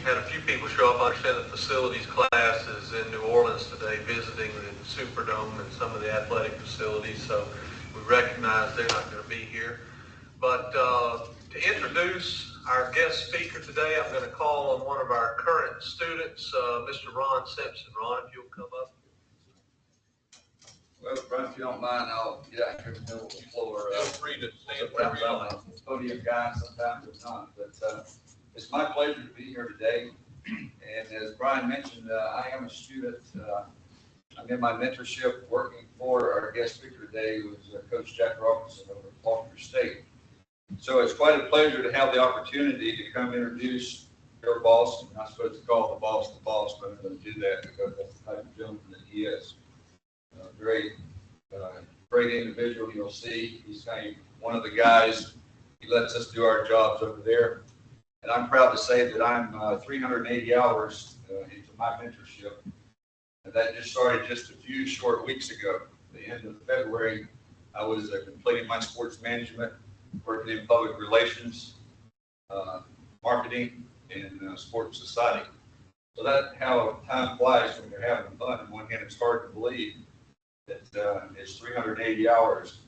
had a few people show up. I understand the facilities class is in New Orleans today visiting the Superdome and some of the athletic facilities, so we recognize they're not going to be here. But to introduce our guest speaker today, I'm going to call on one of our current students, Mr. Ron Simpson. Ron, if you'll come up. Well, Brian, if you don't mind, I'll get out here in the middle of the floor. Feel free to stand wherever you like. I'm a podium guy, sometimes it's not. But it's my pleasure to be here today. And as Brian mentioned, I am a student. I'm in my mentorship working for our guest speaker today, who is Coach Robertson over at Faulkner State. So it's quite a pleasure to have the opportunity to come introduce your boss. I'm not supposed to call the boss, but I'm going to do that because that's the type of gentleman that he is. Great individual. You'll see he's kind of one of the guys. He lets us do our jobs over there, and I'm proud to say that I'm 380 hours into my mentorship, and that just started just a few short weeks ago. The end of February, I was completing my sports management, working in public relations, marketing, and sports society. So that's how time flies when you're having fun. On one hand, it's hard to believe that it's 380 hours.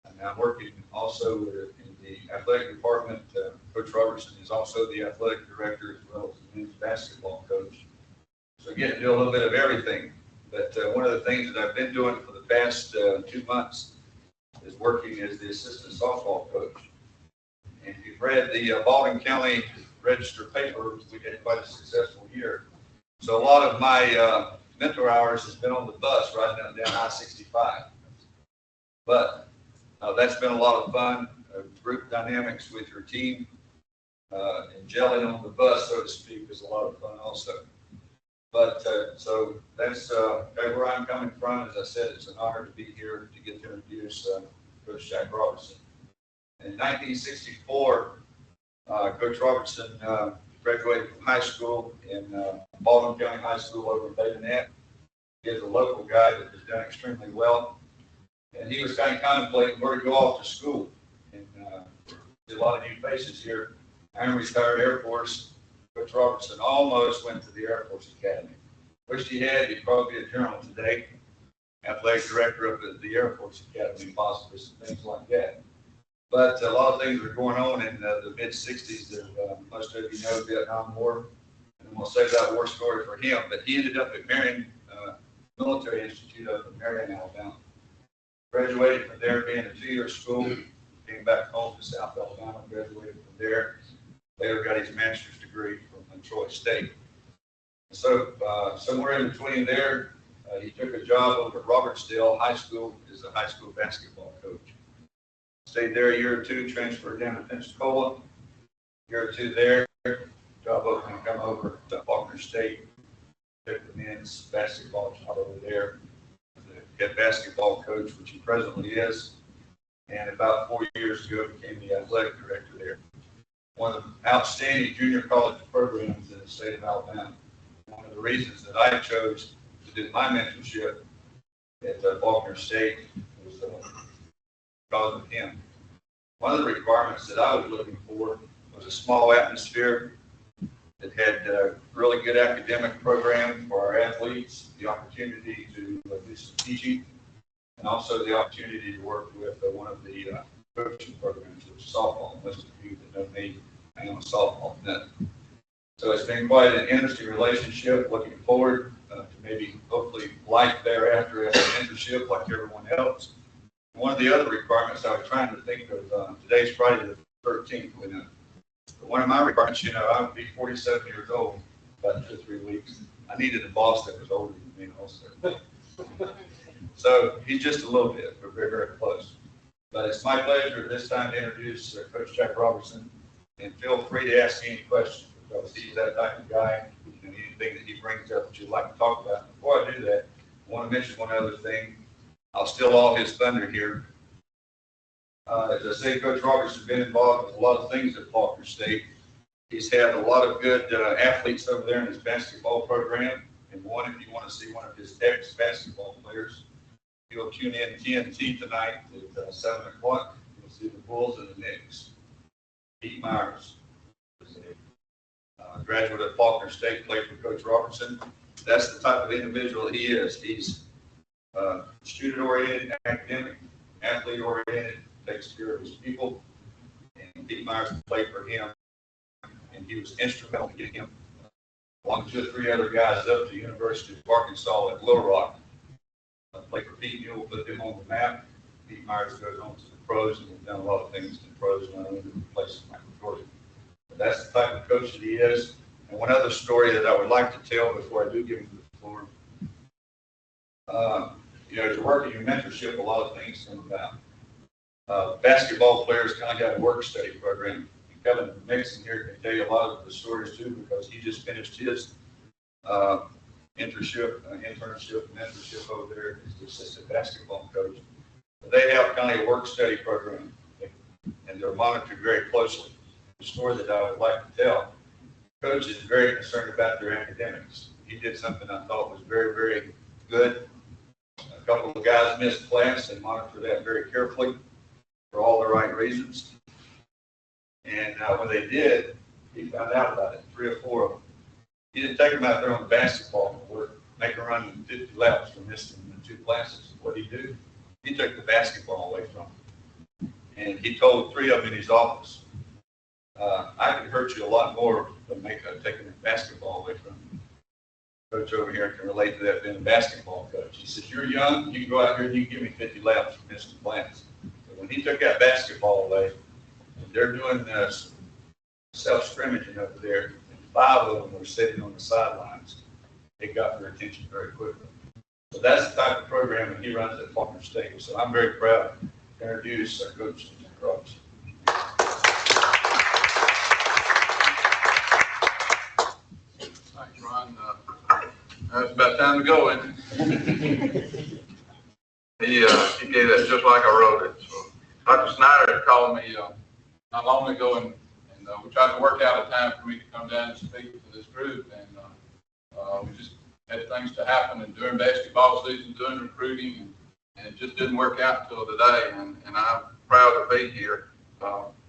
And I'm working also in the athletic department. Coach Robertson is also the athletic director as well as the men's basketball coach. So I get to do a little bit of everything. But one of the things that I've been doing for the past 2 months is working as the assistant softball coach. And if you've read the Baldwin County Register paper, we had quite a successful year. So a lot of my mentor hours has been on the bus riding up down I-65. But that's been a lot of fun, group dynamics with your team, and gelling on the bus, so to speak, is a lot of fun also. But so that's where I'm coming from. As I said, it's an honor to be here to get to introduce Coach Robertson. In 1964, Coach Robertson graduated from high school in Baldwin County High School over in Bayonet. He is a local guy that has done extremely well. And he was kind of contemplating where to go off to school. And a lot of new faces here. I'm retired Air Force. Coach Robertson almost went to the Air Force Academy. Wished he had. He'd probably be a general today. Athletic director of the Air Force Academy, possibly some things like that. But a lot of things were going on in the mid-'60s. Most of you know Vietnam War. And I'm going to save that war story for him. But he ended up at Marion Military Institute up in Marion, Alabama. Graduated from there, being a 2-year school. Came back home to South Alabama, graduated from there. Later got his master's degree from Troy State. So somewhere in between there, he took a job over at Robertson High School as a high school basketball coach. Stayed there a year or two, transferred down to Pensacola. A year or two there, job opening, come over to Faulkner State, took the men's basketball job over there, the head basketball coach, which he presently is, and about 4 years ago became the athletic director there. One of the outstanding junior college programs in the state of Alabama. One of the reasons that I chose to do my mentorship at Faulkner State was because of him. One of the requirements that I was looking for was a small atmosphere that had a really good academic program for our athletes, the opportunity to do some teaching, and also the opportunity to work with one of the coaching programs, which is softball. Most of you that know me, I am a softball nut. So it's been quite an interesting relationship. Looking forward to maybe, hopefully, life thereafter as a mentorship like everyone else. One of the other requirements I was trying to think of, today's Friday the 13th. One of my requirements, I would be 47 years old about 2 or 3 weeks. I needed a boss that was older than me also. So he's just a little bit, but very, very close. But it's my pleasure at this time to introduce Coach Robertson, and feel free to ask me any questions because he's that type of guy. Anything that he brings up that you'd like to talk about. Before I do that, I want to mention one other thing. I'll steal all his thunder here. As I say, Coach Robertson has been involved with a lot of things at Faulkner State. He's had a lot of good athletes over there in his basketball program. And if you want to see one of his ex-basketball players, you'll tune in TNT tonight at 7 o'clock. You'll see the Bulls and the Knicks. Pete Myers is graduate of Faulkner State, played for Coach Robertson. That's the type of individual he is. He's student-oriented, academic, athlete-oriented, takes care of his people. And Pete Myers played for him, and he was instrumental in getting him, along with 2 or 3 other guys, up to the University of Arkansas at Little Rock. Played for Pete Mule, put them on the map. Pete Myers goes on to the pros, and we've done a lot of things in the pros, not only in places like Georgia. But that's the type of coach that he is. And one other story that I would like to tell before I do give him the floor. As you're working your mentorship, a lot of things come about. Basketball players kind of got a work study program. And Kevin Mixon here can tell you a lot of the stories too, because he just finished his internship, mentorship over there as the assistant basketball coach. But they have kind of a work study program, and they're monitored very closely. The story that I would like to tell, coach is very concerned about their academics. He did something I thought was very, very good. A couple of guys missed class. They monitor that very carefully for all the right reasons. And when they did, he found out about it, 3 or 4 of them. He didn't take them out there on the basketball court, make them run 50 laps for missing the 2 classes. What did he do? He took the basketball away from them. And he told 3 of them in his office, I can hurt you a lot more than taking the basketball away from you. Coach over here can relate to that, being a basketball coach. He says, you're young, you can go out here and you can give me 50 laps for missing class. But when he took that basketball away, and they're doing this self-scrimmaging over there, and 5 of them were sitting on the sidelines, it got their attention very quickly. So that's the type of program that he runs at Faulkner State. So I'm very proud to introduce our coach, Coach Robertson. Thanks, Ron. It's about time to go, isn't it? He gave that just like I wrote it. So Dr. Snyder had called me not long ago, and we tried to work out a time for me to come down and speak to this group, and we just had things to happen, and during basketball season, doing recruiting, and it just didn't work out until today, and I'm proud to be here.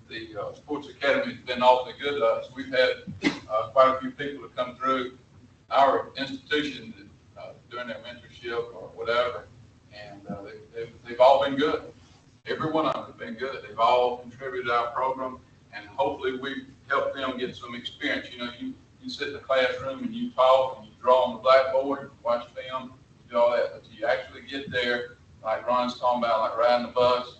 The Sports Academy has been awfully good to us. We've had quite a few people that come through our institution doing their mentorship or whatever, and they've all been good. Every one of them has been good. They've all contributed to our program, and hopefully we've helped them get some experience. You know, you sit in the classroom and you talk and you draw on the blackboard, watch film, you do all that, but you actually get there, like Ron's talking about, like riding the bus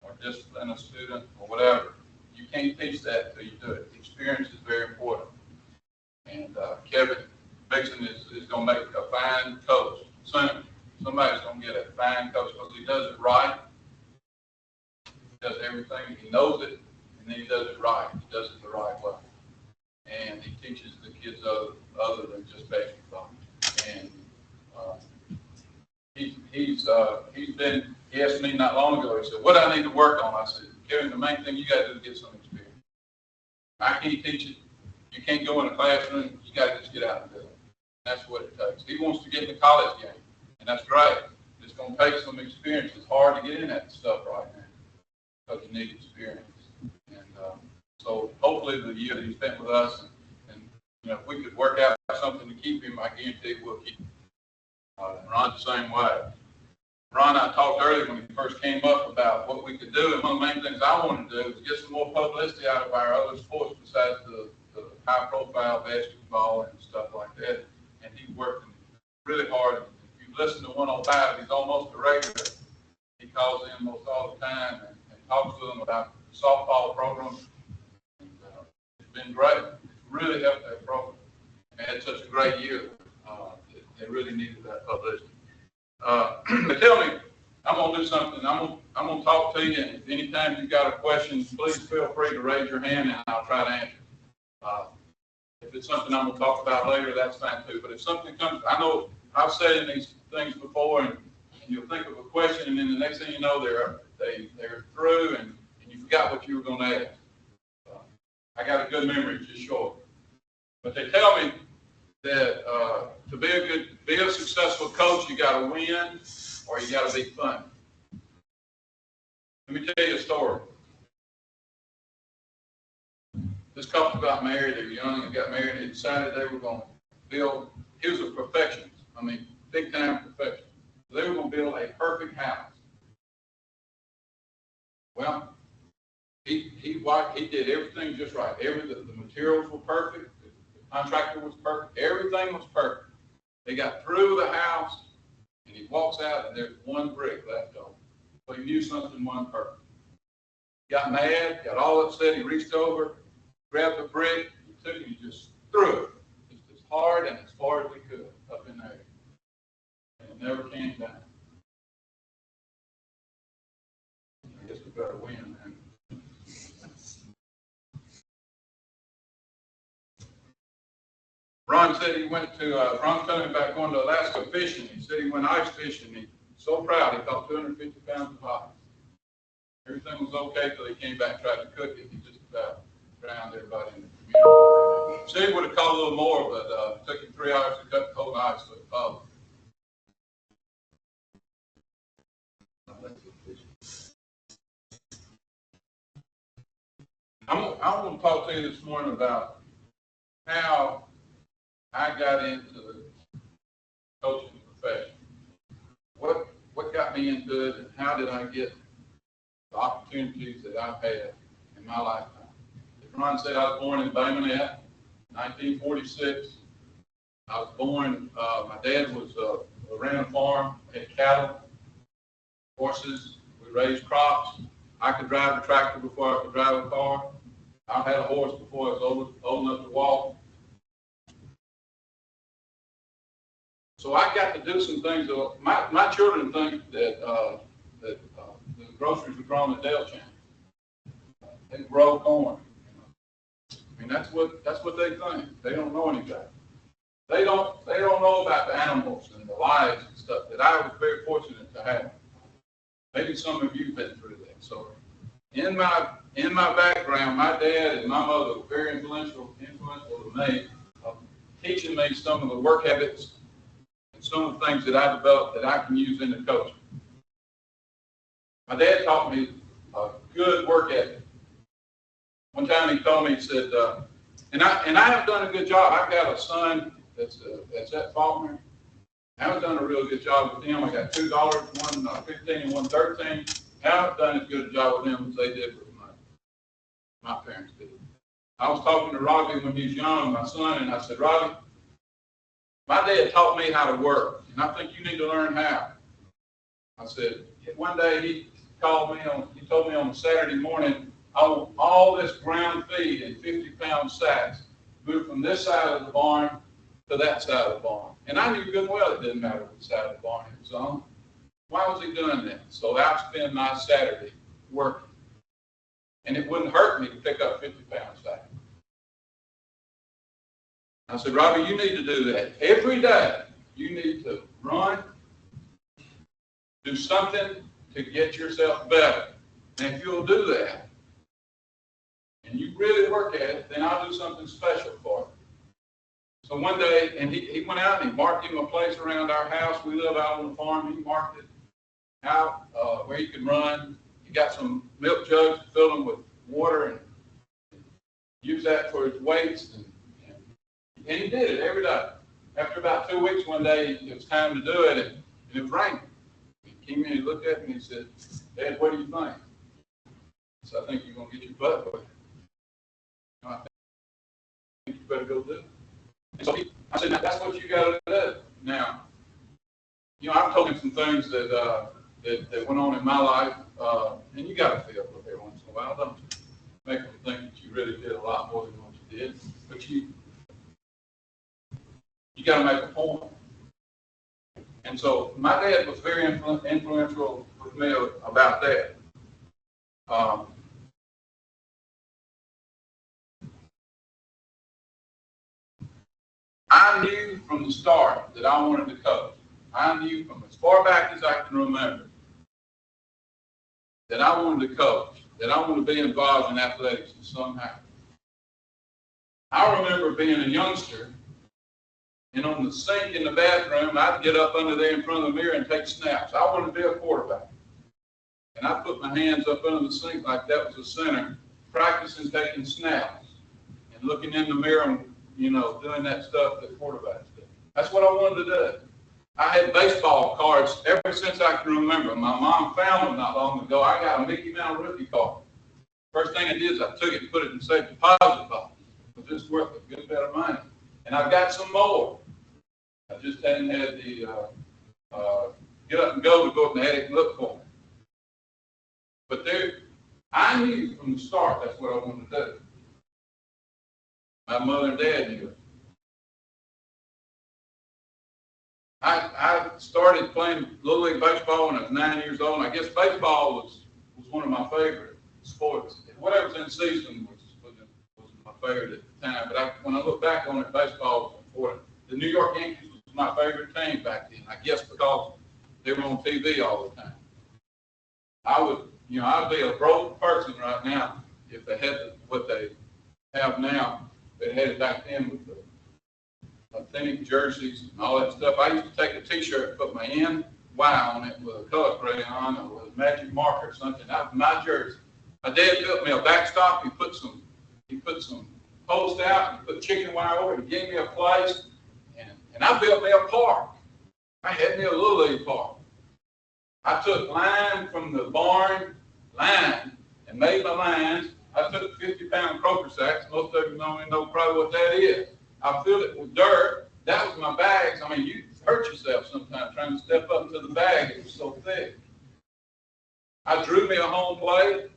or discipline a student or whatever. You can't teach that until you do it. The experience is very important. And Kevin Mixon is going to make a fine coach soon. Somebody's going to get a fine coach because he does it right. He does everything. He knows it, and then he does it right. He does it the right way. And he teaches the kids other than just basketball. And he asked me not long ago, he said, what do I need to work on? I said, Kevin, the main thing you got to do is get some experience. I can't teach it. You can't go in a classroom. You got to just get out and do it. That's what it takes. He wants to get in the college game, and that's great. It's going to take some experience. It's hard to get in that stuff right now because you need experience. And so hopefully the year that he spent with us, and if we could work out something to keep him, I guarantee we'll keep him. Ron's the same way. Ron and I talked earlier when he first came up about what we could do, and one of the main things I wanted to do was get some more publicity out of our other sports besides the high-profile basketball and stuff like that. And he's working really hard. If you listen to 105, he's almost a regular. He calls in most all the time and talks to them about the softball program. And, it's been great. It's really helped that program. And had such a great year. They really needed that publicity. But tell me, I'm going to do something. I'm going to talk to you, and if anytime you've got a question, please feel free to raise your hand, and I'll try to answer. If it's something I'm going to talk about later, that's fine too. But if something comes, I know I've said in these things before, and you'll think of a question, and then the next thing you know, they're through, and you forgot what you were going to ask. I got a good memory, just short. But they tell me that to be a successful coach, you got to win or you got to be fun. Let me tell you a story. This couple got married, they were young and got married, and they decided they were going to build, he was a perfectionist, I mean, big time perfectionist. They were going to build a perfect house. Well, he did everything just right. The materials were perfect, the contractor was perfect, everything was perfect. They got through the house, and he walks out, and there's one brick left over. So he knew something wasn't perfect. Got mad, got all upset, he reached over, grabbed the brick, he took it, he just threw it. Just as hard and as far as we could up in there. And it never came down. I guess we better win then. Ron said he went to, Ron's coming back going to Alaska fishing. He said he went ice fishing. He's so proud, he caught 250 pounds of ice. Everything was okay until he came back and tried to cook it. He just about drowned everybody in the community. Said he would have caught a little more, but it took him 3 hours to cut the whole ice with a pole. I want to talk to you this morning about how I got into the coaching profession. What got me into it, and how did I get the opportunities that I've had in my lifetime? As Ron said, I was born in Bay Minette, 1946. I was born, my dad was ran a farm, had cattle, horses, we raised crops. I could drive a tractor before I could drive a car. I had a horse before I was old enough to walk. So I got to do some things that my children think that the groceries were grown at Dale Channel. They grow corn. I mean, that's what they think. They don't know anything. They don't know about the animals and the lives and stuff that I was very fortunate to have. Maybe some of you have been through that. So in my background, my dad and my mother were very influential to me, teaching me some of the work habits and some of the things that I developed that I can use in the coaching. My dad taught me a good work ethic. One time he told me, he said, and I have done a good job. I've got a son that's at Faulkner. I haven't done a real good job with him. I got two daughters, one 15 and one 13. I haven't done as good a job with them as they did with my parents did. I was talking to Robbie when he was young, my son, and I said, Robbie, my dad taught me how to work, and I think you need to learn how. I said, one day he told me on a Saturday morning, I want all this ground feed in 50-pound sacks moved from this side of the barn to that side of the barn. And I knew good well it didn't matter which side of the barn it was on. Why was he doing that? So I'd spend my Saturday working. And it wouldn't hurt me to pick up 50-pound sacks. I said, Robbie, you need to do that. Every day, you need to run, do something to get yourself better. And if you'll do that, and you really work at it, then I'll do something special for you. So one day, and he went out and he marked him a place around our house. We live out on the farm. He marked it out where he could run. He got some milk jugs, filled them with water, and used that for his weights. And he did it every day. After about 2 weeks, one day, it was time to do it, and it was raining. He came in, he looked at me, and he said, Dad, what do you think? So I think you're going to get your butt wet. I think you better go do it. And so I said, now, that's what you got to do. Now, I've told him some things that went on in my life, and you got to feel for every once in a while. Don't make them think that you really did a lot more than what you did. But you got to make a point. And so my dad was very influential with me about that. I knew from the start that I wanted to coach. I knew from as far back as I can remember that I wanted to coach, that I wanted to be involved in athletics in some way. I remember being a youngster, and on the sink in the bathroom, I'd get up under there in front of the mirror and take snaps. I wanted to be a quarterback. And I put my hands up under the sink like that was a center, practicing taking snaps. looking in the mirror and, doing that stuff that quarterbacks do. That's what I wanted to do. I had baseball cards ever since I can remember. My mom found them not long ago. I got a Mickey Mouse rookie card. First thing I did is I took it and put it in a safe deposit box. It was just worth a good bit of money. And I've got some more. I just hadn't had the get up and go to the attic and look for them. But I knew from the start that's what I wanted to do. My mother and dad knew it. I started playing Little League baseball when I was 9 years old, and I guess baseball was one of my favorite sports. Whatever's in season was my favorite at the time. But when I look back on it, baseball was important. The New York Yankees was my favorite team back then, I guess because they were on TV all the time. I'd be a broke person right now if they had what they have now. They had it back then with the authentic jerseys and all that stuff. I used to take a T-shirt, put my NY on it with a color crayon or with a magic marker or something. That was my jersey. My dad built me a backstop. He put some posts out. He put chicken wire over it. He gave me a place, and I built me a park. I had me a Little League park. I took line from the barn, and made my lines. I took 50-pound croaker sacks. Most of you know probably what that is. I filled it with dirt. That was my bags. I mean, you hurt yourself sometimes trying to step up into the bag. It was so thick. I drew me a home plate.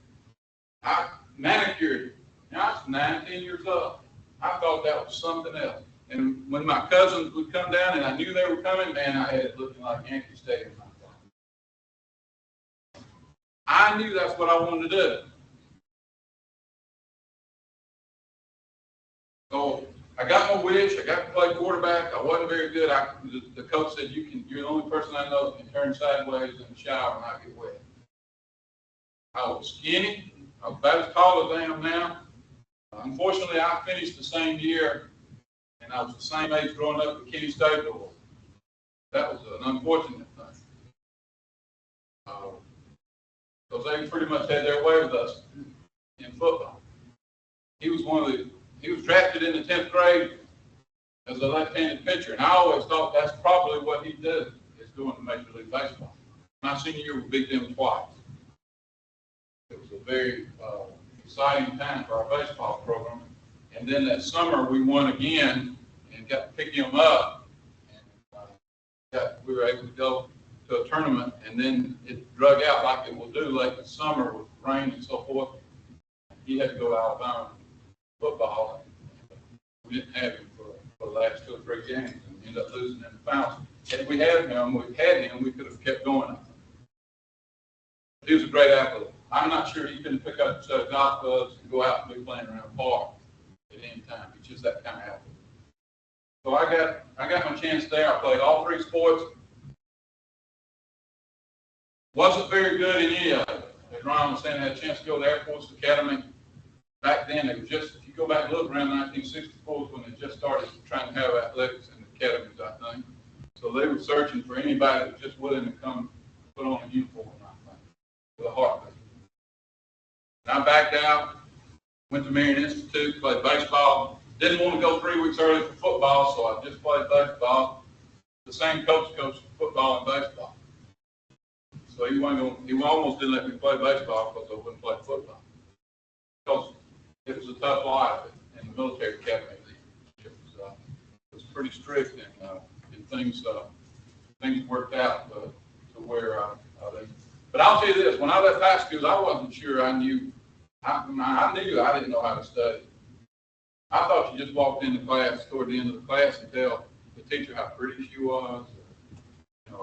I manicured it. Now, I was 19 years old. I thought that was something else. And when my cousins would come down and I knew they were coming, man, I had it looking like Yankee Stadium. I knew that's what I wanted to do. So I got my wish. I got to play quarterback. I wasn't very good. The coach said, you're the only person I know that can turn sideways in the shower and not get wet. I was skinny. I was about as tall as I am now. Unfortunately, I finished the same year, and I was the same age growing up at Kenny State. That was an unfortunate thing. Because they pretty much had their way with us in football. He was drafted in the 10th grade as a left-handed pitcher, and I always thought that's probably what he'd do, is going to Major League Baseball. My senior year, we beat them twice. It was a very exciting time for our baseball program. And then that summer, we won again and got to pick him up. And we were able to go to a tournament, and then it drug out like it will do late in the summer with rain and so forth. He had to go to Alabama football. We didn't have him for the last 2 or 3 games, and ended up losing in the finals. Had we had him, we could have kept going. He was a great athlete. I'm not sure he couldn't pick up a set of golf clubs and go out and be playing around the park at any time. He's just that kind of athlete. So I got my chance there. I played all 3 sports. Wasn't very good in any of it. As Ron was saying, I had a chance to go to the Air Force Academy. Back then, it was just, if you go back and look around 1964 when they just started trying to have athletics in the academies, I think. So they were searching for anybody that was just willing to come put on a uniform, I think, with a heartbeat. And I backed out, went to Marion Institute, played baseball. Didn't want to go 3 weeks early for football, so I just played baseball. The same coach coached football and baseball. So he almost didn't let me play baseball because I wouldn't play football. Because it was a tough life in the military academy. It was pretty strict, and things worked out to where But I'll tell you this: when I left high school, I wasn't sure I knew. I knew I didn't know how to study. I thought you just walked into class toward the end of the class and tell the teacher how pretty she was.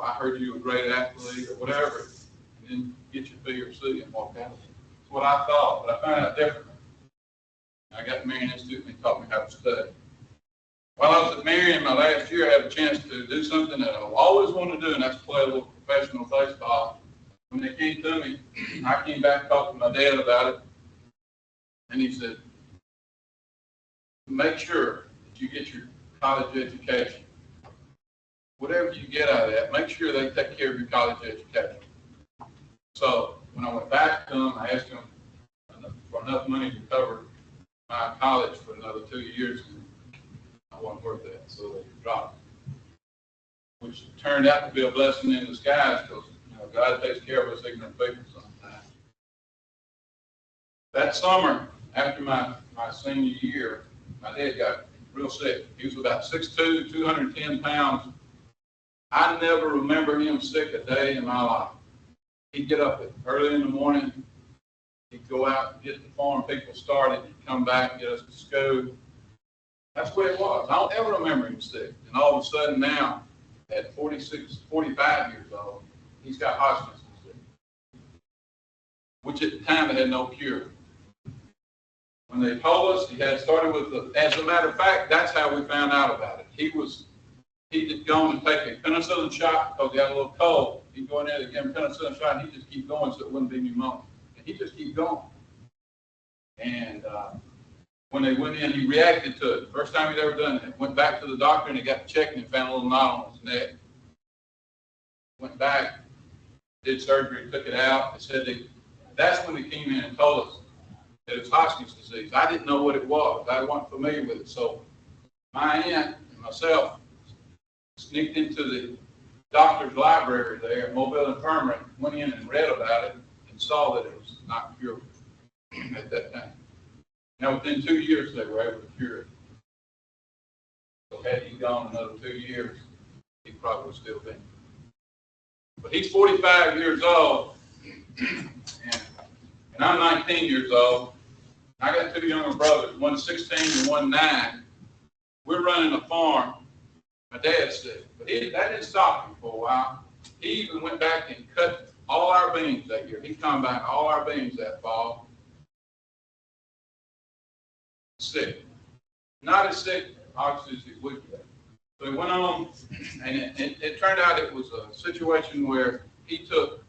I heard you were a great athlete or whatever, and then get your B or C and walk out. That's what I thought, but I found out differently. I got to Marion Institute and they taught me how to study. While I was at Marion, my last year, I had a chance to do something that I've always wanted to do, and that's play a little professional baseball. When they came to me, I came back and talked to my dad about it, and he said, make sure that you get your college education. Whatever you get out of that, make sure they take care of your college education. So when I went back to them, I asked them for enough money to cover college for another 2 years, and I wasn't worth that, so they dropped me. Which turned out to be a blessing in disguise, because God takes care of us ignorant people sometimes. That summer, after my senior year, my dad got real sick. He was about 6'2", 210 pounds. I never remember him sick a day in my life. He'd get up early in the morning. He'd go out and get the farm people started. He'd come back and get us to school. That's the way it was. I don't ever remember him sick. And all of a sudden now, at 46, 45 years old, he's got Hodgkin's disease, which at the time they had no cure. When they told us he had started with as a matter of fact, that's how we found out about it. He'd gone and take a penicillin shot because he had a little cold. He'd go in there to give him a penicillin shot, and he'd just keep going so it wouldn't be pneumonia. And he'd just keep going. And when they went in, he reacted to it. First time he'd ever done it. Went back to the doctor, and he got checked and found a little knot on his neck. Went back, did surgery, took it out. They said that's when they came in and told us that it's Hodgkin's disease. I didn't know what it was. I wasn't familiar with it. So my aunt and myself sneaked into the doctor's library there at Mobile Infirmary, went in and read about it, and saw that it was not curable at that time. Now, within 2 years, they were able to cure it. So had he gone another 2 years, he probably would still been. But he's 45 years old, and I'm 19 years old. I got 2 younger brothers, one 16 and one 9. We're running a farm. My dad's sick, but that didn't stop him for a while. He even went back and cut all our beans that year. He combined all our beans that fall. Sick. Not as sick, obviously, as he would be. So he went on, and it turned out it was a situation where he took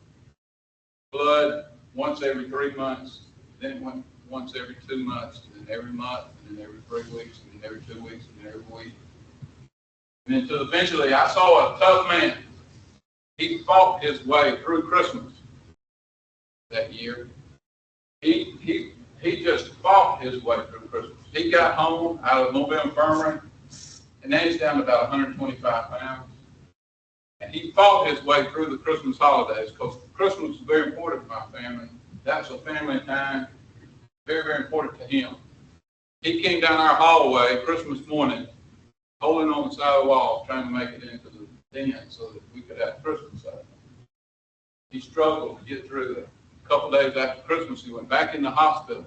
blood once every 3 months, then it went once every 2 months, and then every month, and then every 3 weeks, and then every 2 weeks, and then every week. And until eventually I saw a tough man. He fought his way through Christmas that year. He just fought his way through Christmas. He got home out of Mobile Infirmary, and now he's down to about 125 pounds. And he fought his way through the Christmas holidays, because Christmas was very important to my family. That was a family time, very, very important to him. He came down our hallway Christmas morning, holding on the side of the wall, trying to make it into the den so that we could have Christmas out. He struggled to get through it. A couple days after Christmas, he went back in the hospital.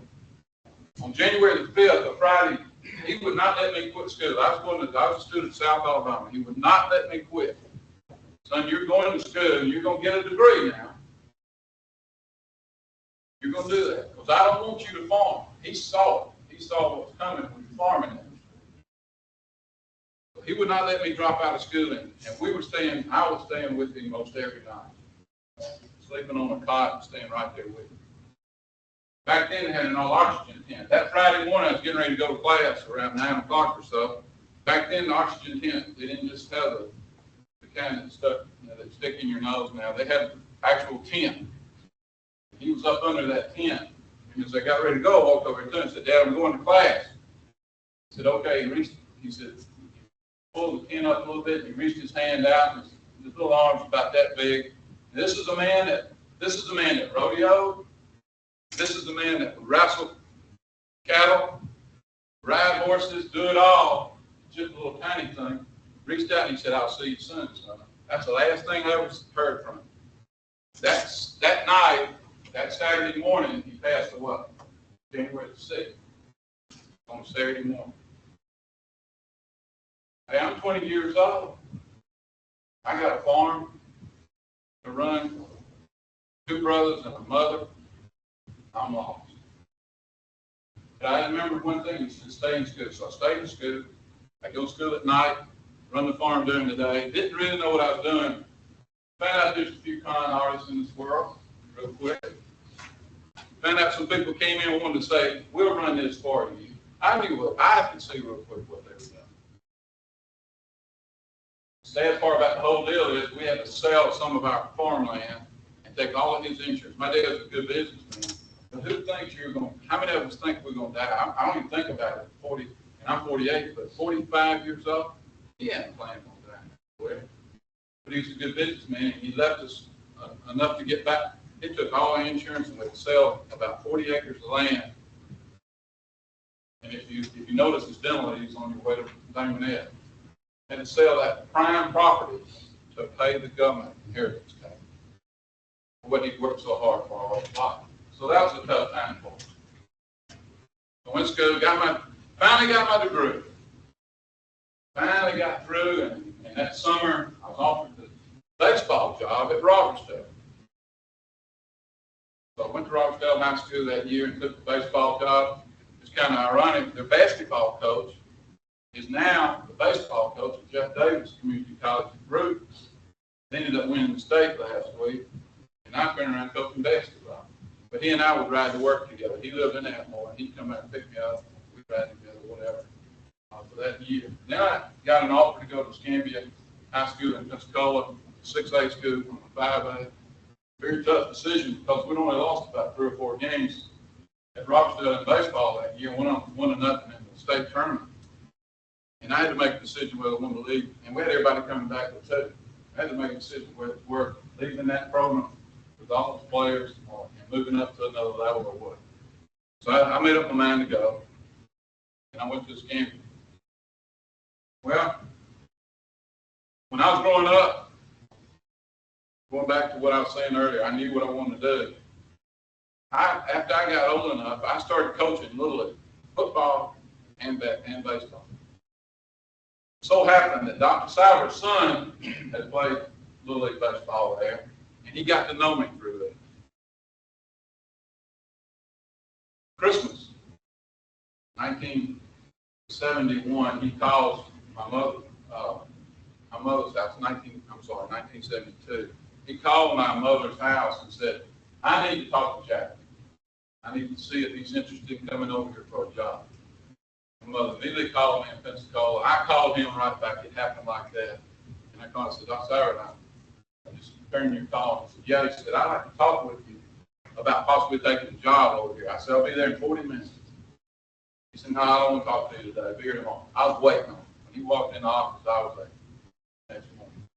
On January the 5th, a Friday, he would not let me quit school. I was a student at South Alabama. He would not let me quit. Son, you're going to school, and you're going to get a degree now. You're going to do that, because I don't want you to farm. He saw it. He saw what was coming with the farming industry. He would not let me drop out of school, and I was staying with him most every night, sleeping on a cot and staying right there with him. Back then, they had an all-oxygen tent. That Friday morning, I was getting ready to go to class around 9 o'clock or so. Back then, the oxygen tent, they didn't just have the kind that stuck, that stick in your nose now. They had an actual tent. He was up under that tent. And as I got ready to go, I walked over to him and said, "Dad, I'm going to class." He said, "Okay." He said, pulled the tent up a little bit, and he reached his hand out, and his little arms about that big. And this is a man that rodeoed. This is the man that would wrestle cattle, ride horses, do it all. Just a little tiny thing. Reached out and he said, "I'll see you soon, son." That's the last thing I ever heard from him. That night, that Saturday morning, he passed away. January the 6th, on Saturday morning. Hey, I'm 20 years old. I got a farm to run, 2 brothers and a mother. I'm lost. But I remember one thing, he said, "Stay in school." So I stayed in school. I go to school at night, run the farm during the day. Didn't really know what I was doing. Found out there's a few con artists in this world, real quick. Found out some people came in and wanted to say, "We'll run this for you." I knew what I could see real quick what they were doing. The sad part about the whole deal is we had to sell some of our farmland and take all of his insurance. My dad was a good businessman. But who thinks how many of us think we're going to die? I don't even think about it. 40, and I'm 48, but 45 years old, he hadn't planned on dying. Well, but he was a good businessman, and he left us enough to get back. He took all our insurance and we could sell about 40 acres of land. And if you notice his dental, he's on your way to Damonette. And to sell that prime property to pay the government inheritance tax. What he worked so hard for all his life. So that was a tough time for him. I went to school, finally got my degree. Finally got through, and that summer I was offered the baseball job at Robertson. So I went to Robertson High School that year and took the baseball job. It's kind of ironic. Their basketball coach is now the baseball coach at Jeff Davis Community College group. They ended up winning the state last week, and I've been around coaching basketball. But he and I would ride to work together. He lived in Atmore, and he'd come out and pick me up. We'd ride together, whatever, for that year. Then I got an offer to go to Scambia High School in Pensacola, 6A school from a 5A. Very tough decision because we'd only lost about 3 or 4 games at Robertson in baseball that year, 1-0 in the state tournament. And I had to make a decision whether I wanted to leave. And we had everybody coming back with 2. I had to make a decision whether it was leaving that program with all those players and moving up to another level or what. So I made up my mind to go. And I went to Scambia. Well, when I was growing up, going back to what I was saying earlier, I knew what I wanted to do. After I got old enough, I started coaching Little League, football and baseball. So happened that Dr. Sauer's son had played Little League baseball there, and he got to know me through that. Christmas, 1971, he calls my mother's house, 1972. He called my mother's house and said, I need to talk to Jack. I need to see if he's interested in coming over here for a job. My mother immediately called me in Pensacola. I called him right back. It happened like that. And I called and said, Dr. Sauer, I just returned your call. He said, yeah. He said, I'd like to talk with you about possibly taking a job over here. I said, I'll be there in 40 minutes. He said, no, I don't want to talk to you today. I'll be here tomorrow. I was waiting on him. When he walked in the office, I was there next morning.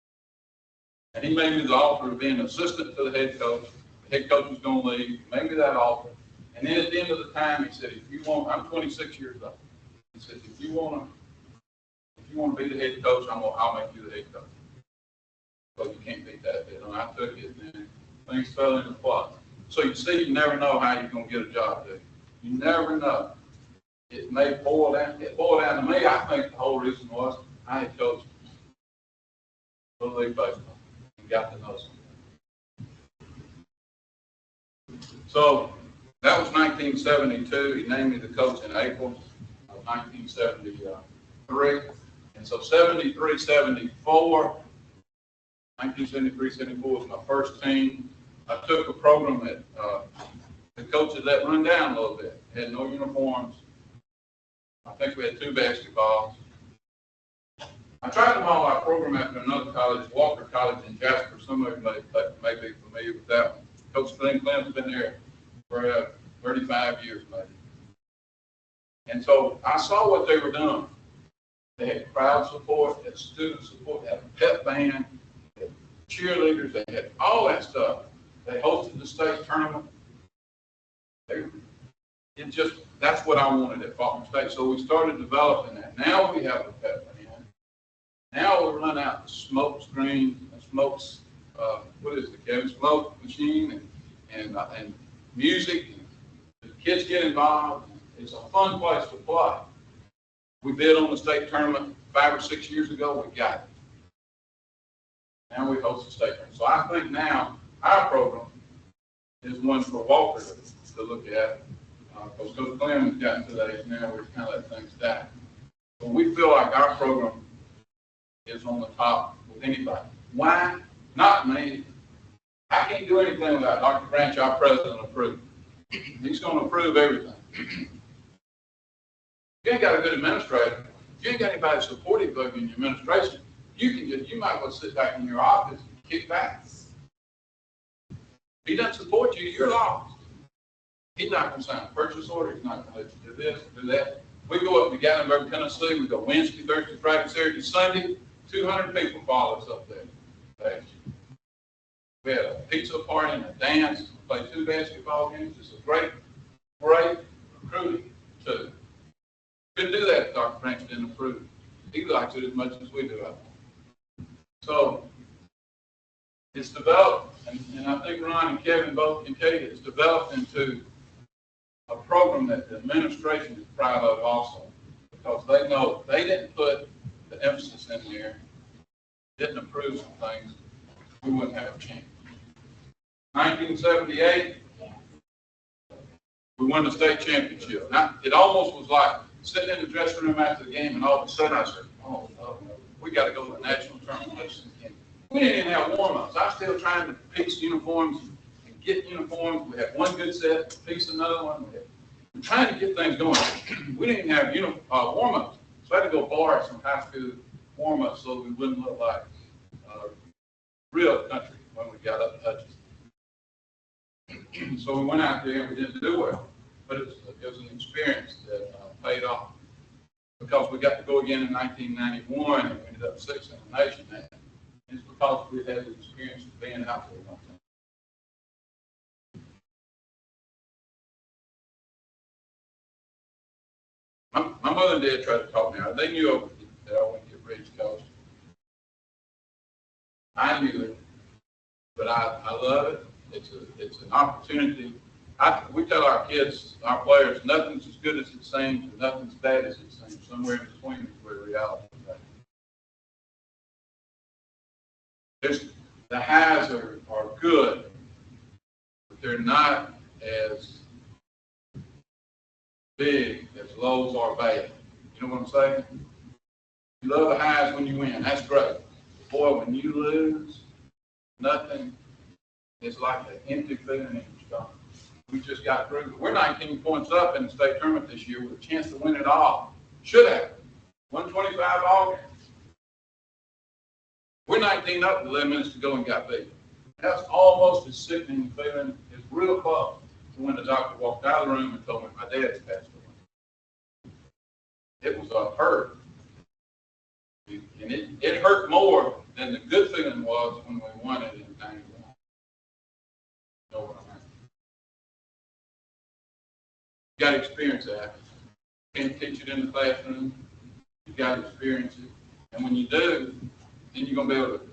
And he made me the offer of being an assistant to the head coach. The head coach was going to leave. He made me that offer. And then at the end of the time, he said, if you want, I'm 26 years old. He said, if you want to be the head coach, I'll make you the head coach. So you can't beat that deal. And I took it, and things fell into place. So you see, you never know how you're going to get a job, do you? You never know. It may boil down to me. I think the whole reason was I had coached Little League baseball and got to know something. So that was 1972. He named me the coach in April of 1973. And so 73, 74, 1973, 74 was my first team. I took a program that the coach had let run down a little bit. Had no uniforms. I think we had 2 basketballs. I tried to model our program after another college, Walker College in Jasper. Some of you may be familiar with that one. Coach Clem's been there for 35 years maybe. And so I saw what they were doing. They had crowd support, they had student support, they had a pep band, they had cheerleaders, they had all that stuff. They hosted the state tournament. That's what I wanted at Faulkner State. So we started developing that. Now we have a pep band. Now we run out the smoke screen, smoke machine and music. And the kids get involved. It's a fun place to play. We bid on the state tournament 5 or 6 years ago. We got it. Now we host the state tournament. So I think now our program is one for Walker to look at. Because Coach Clem has gotten to that age now where it's kind of let things die. But we feel like our program is on the top with anybody. Why? Not me. I can't do anything without Dr. Branch, our president, approve. He's going to approve everything. You ain't got a good administrator. You ain't got anybody supportive of you in your administration. You might as well sit back in your office and kick back. If he doesn't support you, you're lost. He's not going to sign a purchase order. He's not going to let you do this, do that. We go up to Gatlinburg, Tennessee. We go Wednesday, Thursday, Friday, Saturday, Sunday. 200 people follow us up there. We had a pizza party and a dance. We played 2 basketball games. It's a great recruiting tool. Couldn't do that if Dr. Branch didn't approve. He likes it as much as we do. So it's developed, and I think Ron and Kevin both can tell you, it's developed into a program that the administration is proud of also, because they know if they didn't put the emphasis in there, didn't approve some things, we wouldn't have a chance. 1978, we won the state championship. Now, it almost was like sitting in the dressing room after the game, and all of a sudden I said, oh, no, we got to go to the national tournament. We didn't even have warm-ups. I was still trying to piece uniforms and get uniforms. We had one good set, piece another one. We're trying to get things going. We didn't even have warm-ups. So I had to go borrow some high school warm-ups so we wouldn't look like real country when we got up touches. So we went out there and we didn't do well. But it was an experience that paid off, because we got to go again in 1991 and we ended up 6th in the nation. And it's because we had the experience of being out there one time. My mother and dad tried to talk me out. They knew that I wouldn't get Bridge Coast. I knew it, but I love it. It's an opportunity. We tell our kids, our players, nothing's as good as it seems, and nothing's bad as it seems. Somewhere in between is where reality is. The highs are good, but they're not as big as lows are bad. You know what I'm saying? You love the highs when you win. That's great. Boy, when you lose, nothing is like an empty feeling in your stomach. We just got through. We're 19 points up in the state tournament this year with a chance to win it all. Should have. 125 all games. We're 19 up with 11 minutes to go and got beat. That's almost as sickening feeling. It's real close to when the doctor walked out of the room and told me my dad's passed away. It was a hurt. And it hurt more than the good feeling was when we won it in 91. You know what I mean? You got to experience that. You can't teach it in the classroom. You got to experience it. And when you do, then you're going to be able to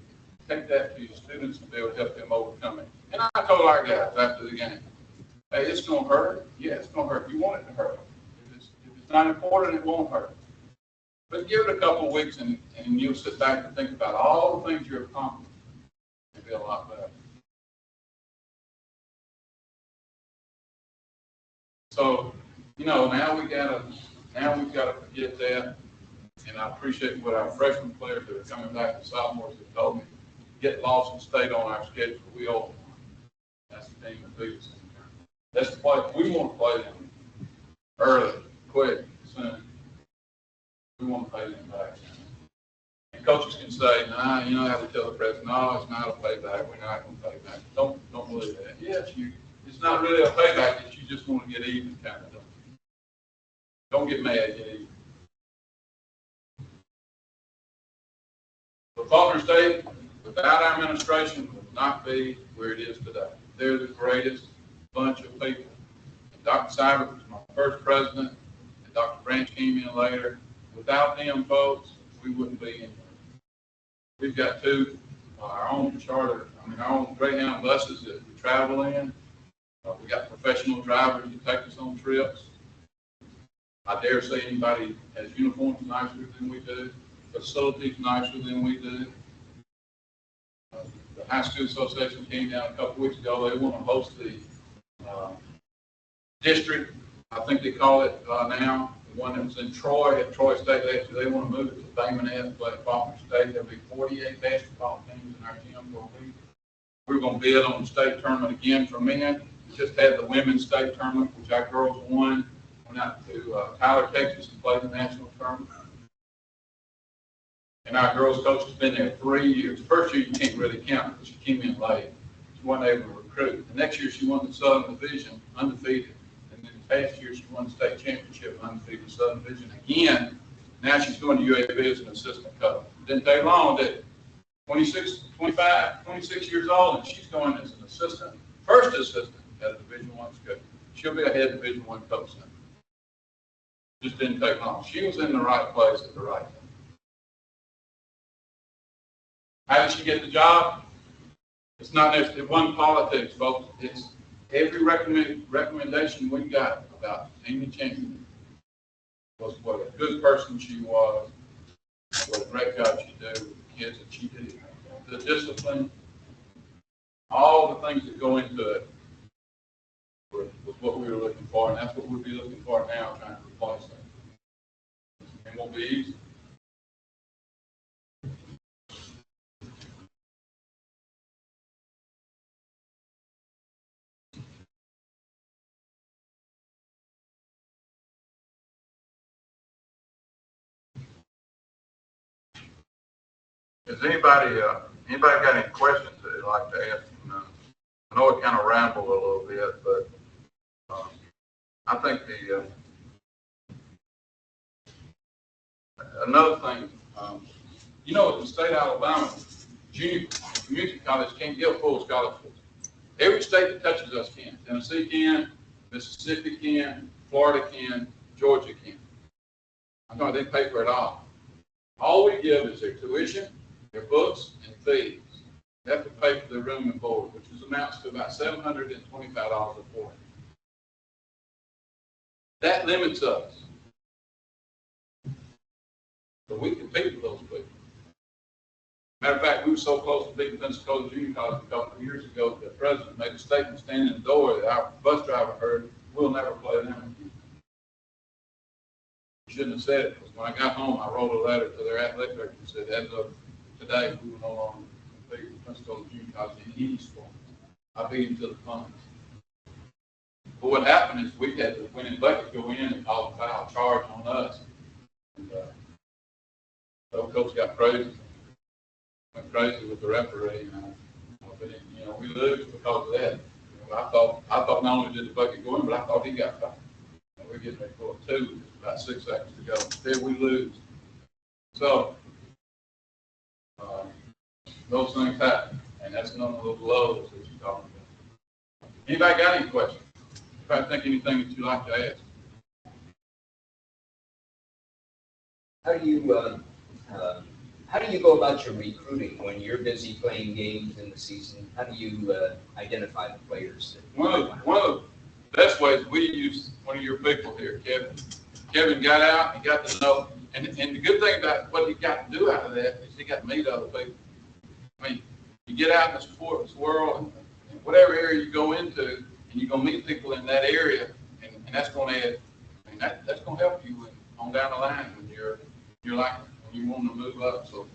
take that to your students and be able to help them overcome it. And I told our guys after the game, hey, it's going to hurt. Yeah, it's going to hurt. You want it to hurt. If it's not important, it won't hurt. But give it a couple of weeks and you'll sit back and think about all the things you're accomplishing. You'll be a lot better. So, now we've got to forget that. And I appreciate what our freshman players that are coming back and sophomores have told me. Get lost and stay on our schedule. We owe them. That's the team that beats us. That's the play. We want to play them early, quick, soon. We want to pay them back. And coaches can say, nah, how we tell the president, no, it's not a payback. We're not going to pay back. Don't believe that. Yes, it's not really a payback. It's you just want to get even kind of thing. Don't get mad, get even. But Faulkner State, without our administration, would not be where it is today. They're the greatest bunch of people. And Dr. Seibert was my first president, and Dr. Branch came in later. Without them folks, we wouldn't be anywhere. We've got our own our own Greyhound buses that we travel in. We got professional drivers who take us on trips. I dare say anybody has uniforms nicer than we do, facilities nicer than we do. The High School Association came down a couple weeks ago. They want to host the district, I think they call it now, the one that was in Troy, at Troy State. They want to move it to Baymanette and play at Faulkner State. There'll be 48 basketball teams in our gym for a week. We're going to bid on the state tournament again for men. We just had the women's state tournament, which our girls won. Went out to Tyler, Texas, and played the national tournament. And our girls coach has been there 3 years. First year you can't really count because she came in late. She wasn't able to recruit. The next year she won the Southern Division, undefeated, Last year, she won the state championship, undefeated Southern Division again. Now she's going to UAB as an assistant coach. Didn't take long, did it? 26 years old, and she's going as an assistant, first assistant at a Division I school. She'll be a head Division I coach now. Just didn't take long. She was in the right place at the right time. How did she get the job? It's not necessarily, it wasn't politics, folks. It's every recommendation we got about Amy Champion was what a good person she was, what a great job she did with the kids that she did. The discipline, all the things that go into it was what we were looking for, and that's what we'll be looking for now, trying to replace that. It won't be easy. Has anybody got any questions that they'd like to ask? I know it kind of rambled a little bit, but I think Another thing, you know, at the state of Alabama, junior community college can't give full scholarships. Every state that touches us can. Tennessee can, Mississippi can, Florida can, Georgia can. I'm talking, they pay for it all. All we give is their tuition, their books, and fees. They have to pay for their room and board, which amounts to about $725 a quarter. That limits us. So we compete with those people. Matter of fact, we were so close to beating Pensacola Junior College a couple of years ago that the president made a statement standing in the door that our bus driver heard, we'll never play them again. He shouldn't have said it, because when I got home, I wrote a letter to their athletic director and said, as of today, we will no longer compete with Pensacola Junior College in any sport. I beat him to the punch. But what happened is we had the winning bucket go in and call a foul charge on us. And the old coach got crazy. Went crazy with the referee. And you know, we lose because of that. You know, I thought not only did the bucket go in, but I thought he got fouled. And we're getting ready for a 2, about 6 seconds to go. Instead, we lose. So those things happen, and that's none of those lows that you're talking about. Anybody got any questions? Anybody think anything that you'd like to ask? How do you go about your recruiting when you're busy playing games in the season? How do you identify the players? One of the best ways, we use one of your people here, Kevin. Kevin got out, he got to know, and the good thing about what he got to do out of that is he got to meet other people. I mean, you get out in the sports world, and whatever area you go into, and you're going to meet people in that area, and that's going to add, I mean, that's going to help you on down the line when you're like, when you want to move up. So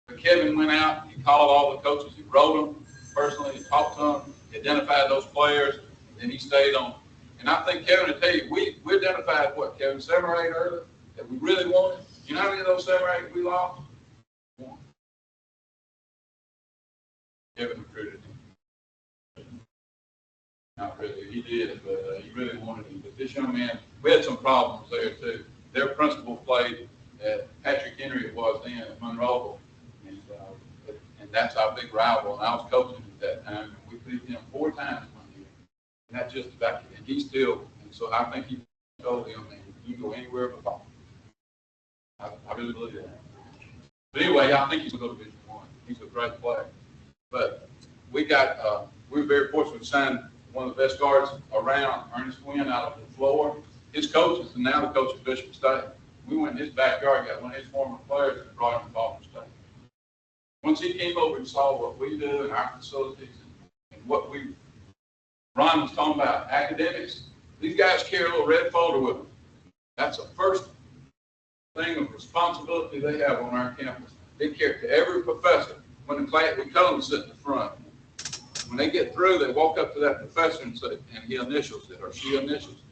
but Kevin went out, he called all the coaches, he wrote them personally, he talked to them, he identified those players, and he stayed on. And I think Kevin will tell you, we identified what, Kevin, 7 or 8 earlier that we really wanted. You know how many of those 7 or 8 we lost? 1. Kevin recruited him. Not really, he did, but he really wanted him. But this young man, we had some problems there too. Their principal played at Patrick Henry, it was then at Monroe, and that's our big rival. And I was coaching at that time, and we beat him 4 times one year. And that's just about it. And he still, and so I think he told him, man, you go anywhere but ball. I really believe that. But anyway, I think he's going to go to Division I. He's a great player. But we were very fortunate to sign one of the best guards around, Ernest Wynn, out of the floor. His coach is now the coach of Bishop State. We went in his backyard, got one of his former players, and brought him to Faulkner State. Once he came over and saw what we do in our facilities and what Ron was talking about, academics, these guys carry a little red folder with them. That's the first thing of responsibility they have on our campus. They care to every professor. When the class, we tell them to sit in the front. When they get through, they walk up to that professor and say, and he initials it, or she initials it.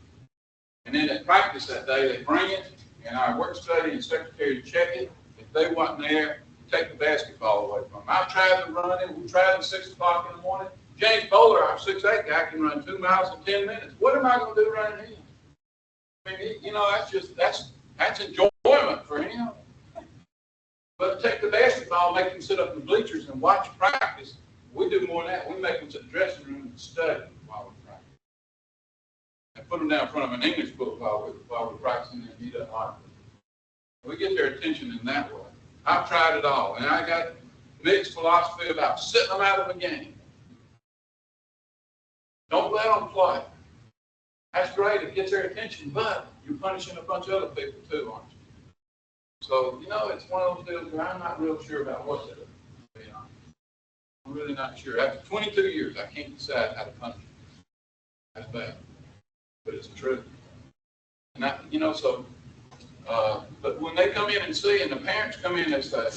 And then at practice that day, they bring it, and our work study and secretary check it. If they wasn't there, take the basketball away from them. I tried to run it. We tried at 6 o'clock in the morning. James Bowler, our 6'8" guy, can run 2 miles in 10 minutes. What am I going to do running him? I mean, you know, that's enjoyment for him. But take the basketball, make him sit up in the bleachers and watch practice. We do more than that. We make them sit in the dressing room and study while we practice. And put them down in front of an English book while we're practicing, and he doesn't like it. We get their attention in that way. I've tried it all, and I got mixed philosophy about sitting them out of a game. Don't let them play. That's great, it gets their attention, but you're punishing a bunch of other people too, aren't you? So, you know, it's one of those deals where I'm not real sure about what to do. You know, I'm really not sure. After 22 years, I can't decide how to punish them. That's bad, but it's the truth. And I, you know, so, but when they come in and see, and the parents come in and say,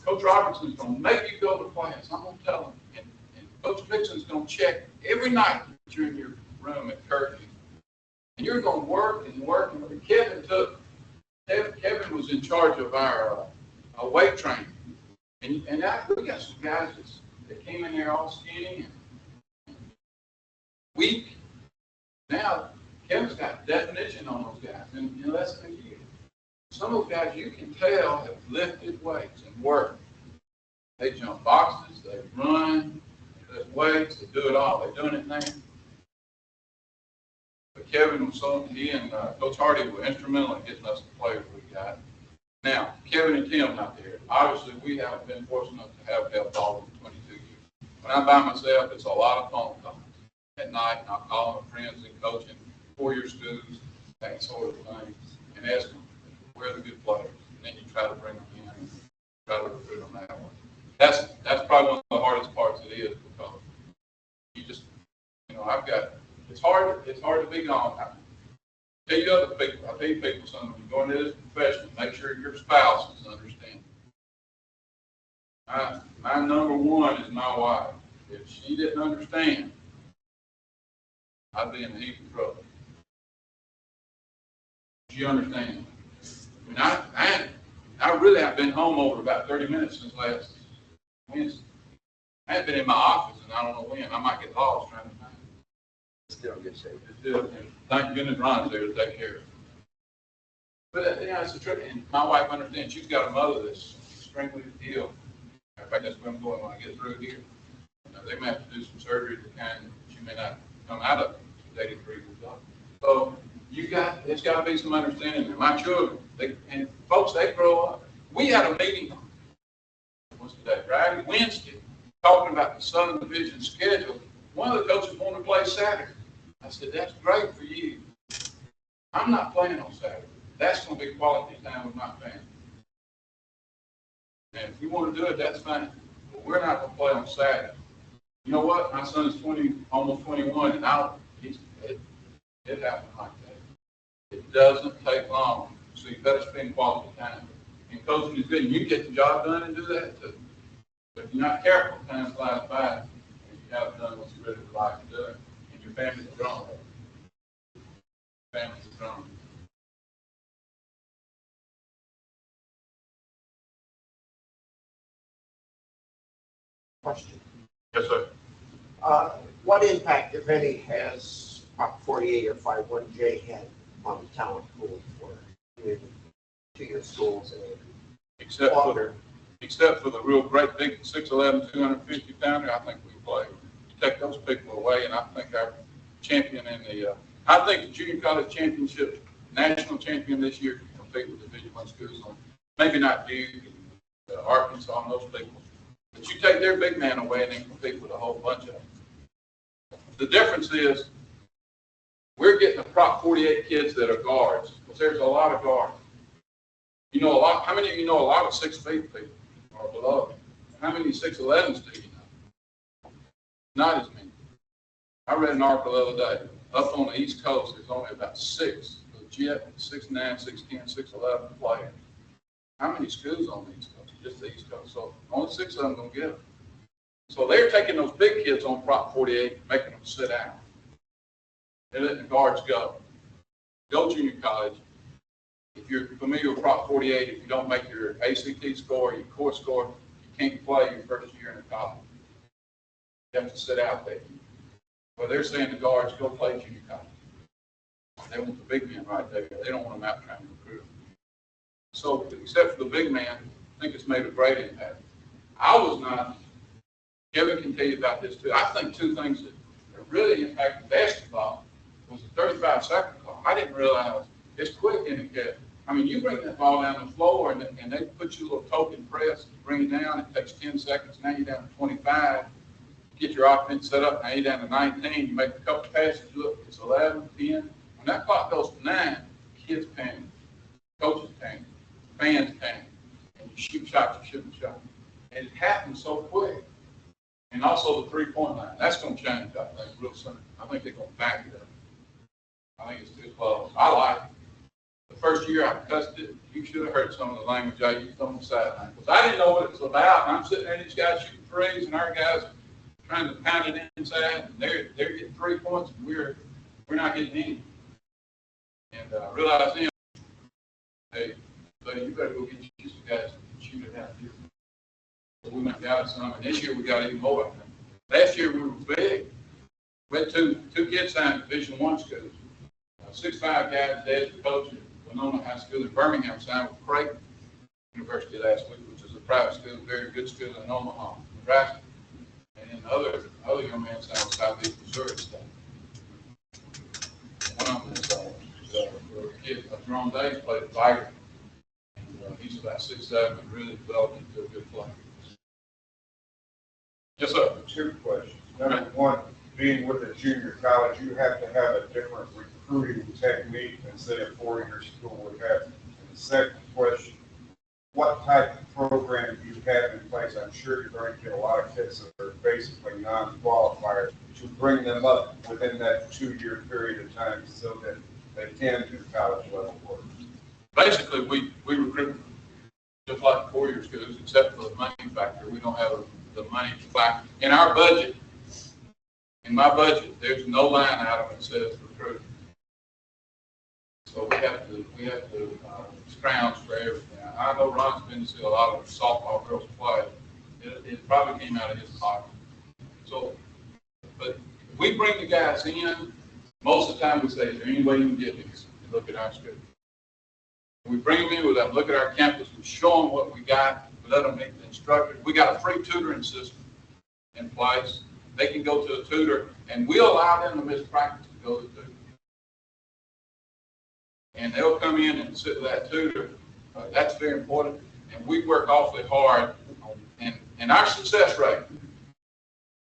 Coach Robertson's going to make you go to class. I'm going to tell them. And Coach Dixon's going to check every night that you're in your room at curfew. And you're going to work and work. And Kevin was in charge of our weight training. And we got some guys that came in there all skinny and weak. Now, Kevin's got definition on those guys in less than a year. Some of those guys you can tell have lifted weights and worked. They jump boxes, they run, they lift weights, they do it all. They're doing it now. But Kevin was he and Coach Hardy were instrumental in getting us the players we got. Now, Kevin and Tim not there. Obviously, we haven't been fortunate enough to have help all in 22 years. When I'm by myself, it's a lot of phone calls at night, and I'll call my friends and coaching, four-year schools, that sort of thing, and ask them, where are the good players? And then you try to bring them in and try to recruit them that way. That's probably one of the hardest parts it is, because you just, you know, it's hard to be gone. I tell you other people, I tell you people, son, when you go into this profession, make sure your spouse is understanding. My number one is my wife. If she didn't understand, I'd be in a heap of trouble. She understands. I mean, I really have been home over about 30 minutes since last Wednesday. I haven't been in my office, and I don't know when. I might get lost trying to find it. Still in good shape. Still, thank goodness Ron's there to take care of it. But, you know, it's a trick. And my wife understands. She's got a mother that's extremely ill. In fact, that's where I'm going when I get through here. You know, they may have to do some surgery to kind of, she may not come out of it. She's 83 years old. So, it's got to be some understanding there. My children, and folks, they grow up. We had a meeting, what's today, Friday, Wednesday, talking about the Southern Division schedule. One of the coaches wanted to play Saturday. I said, that's great for you. I'm not playing on Saturday. That's going to be quality time with my family. And if you want to do it, that's fine. But we're not going to play on Saturday. You know what? My son's almost 21, and it happened like that. It doesn't take long, so you better spend quality time. And coaching is good, and you get the job done and do that too. But if you're not careful, time flies by, and you haven't done what you really would like to do, and your family's grown. Families are grown. Question. Yes, sir. What impact, if any, has Prop 48 or 51J had on the talent pool for two-year schools and Except for the real great big 6'11", 250 pounder, I think we play. You take those people away, and I think our champion I think the junior college championship, national champion this year, can compete with Division I schools. Maybe not Duke, Arkansas, and those people. But you take their big man away and then compete with a whole bunch of them. The difference is we're getting a Prop 48 kids that are guards, because there's a lot of guards. You know a lot. How many of you know a lot of 6 feet people or below? How many 6'11s do you know? Not as many. I read an article the other day. Up on the East Coast, there's only about 6 legit 6'9", 6'10", 6'11 players. How many schools on the East Coast? Just the East Coast. So only 6 of them going to get them. So they're taking those big kids on Prop 48, making them sit out. They're letting the guards go. Go junior college. If you're familiar with Prop 48, if you don't make your ACT score, your core score, you can't play your first year in college. You have to sit out there. Well, they're saying the guards go play junior college. They want the big men right there. They don't want them out trying to recruit. So, except for the big man, I think it's made a great impact. I was not, Kevin can tell you about this too. I think two things that really impacted basketball was the 35-second clock. I didn't realize it's quick in the catch. I mean, you bring that ball down the floor and they put you a little token press, bring it down, it takes 10 seconds, now you're down to 25. Get your offense set up, now you're down to 19, you make a couple passes, look, it's 11, 10. When that clock goes to 9, kids panic, coaches panic, fans panic, and you shoot shots, you shoot shots. And it happens so quick. And also the three-point line, that's going to change, I think, real soon. I think they're going to back it up. I think it's too close. I like it. The first year I cussed it, you should have heard some of the language I used on the sideline. Because I didn't know what it was about. And I'm sitting there, these guys shooting threes, and our guys trying to pound it inside, and they're getting 3 points, and we're not getting any. And I realized then, hey, buddy, you better go get you some guys and shoot it out here. So we went and got some, and this year we got even more. I think. Last year we were big. We had two kids signed Division I schools. 6'5" guys, dad's the coach at Winona High School in Birmingham, signed with Creighton University last week, which is a private school, very good school in Omaha, Nebraska. And then the other young man signed with Southeast Missouri State. One of them is a kid, Jerome Davis, played at Viger. And he's about 6'7" and really developed into a good player. Yes, sir. Two questions. Number one, being with a junior college, you have to have a different recruiting technique than say a four-year school would have. And the second question, what type of program do you have in place? I'm sure you're going to get a lot of kids that are basically non-qualifiers to bring them up within that 2-year period of time so that they can do college level work. Basically, we recruit just like 4-year schools, except for the money factor. We don't have the money factor. In our budget, in my budget, there's no line item that says recruit. So we have to scrounge for everything. I know Ron's been to see a lot of softball girls play. It probably came out of his pocket. So, but we bring the guys in. Most of the time we say, is there any way you can get these? And look at our school. We bring them in, we let them look at our campus, we show them what we got, we let them meet the instructors. We got a free tutoring system in place. They can go to a tutor, and we allow them to miss practice to go to the tutor. And they'll come in and sit with that tutor. That's very important. And we work awfully hard on, and our success rate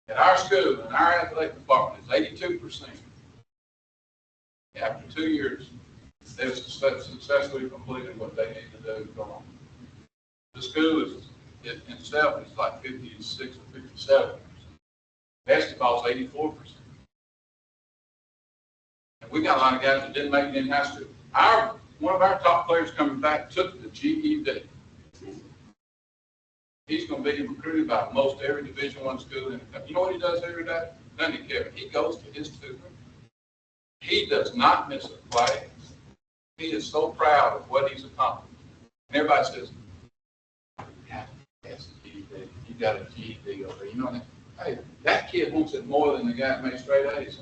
at our school, in our athletic department, is 82%. After 2 years, they've successfully completed what they need to do to go on. The school in itself is like 56 or 57%. Basketball is 84%. And we got a lot of guys that didn't make it in high school. One of our top players coming back took the GED. He's going to be recruited by most every Division I school in the country. You know what he does every day? Doesn't he, Kevin? He goes to his tutor. He does not miss a class. He is so proud of what he's accomplished. And everybody says, that's a GED. You got a GED over there. You know that? Hey, that kid wants it more than the guy that made straight A's.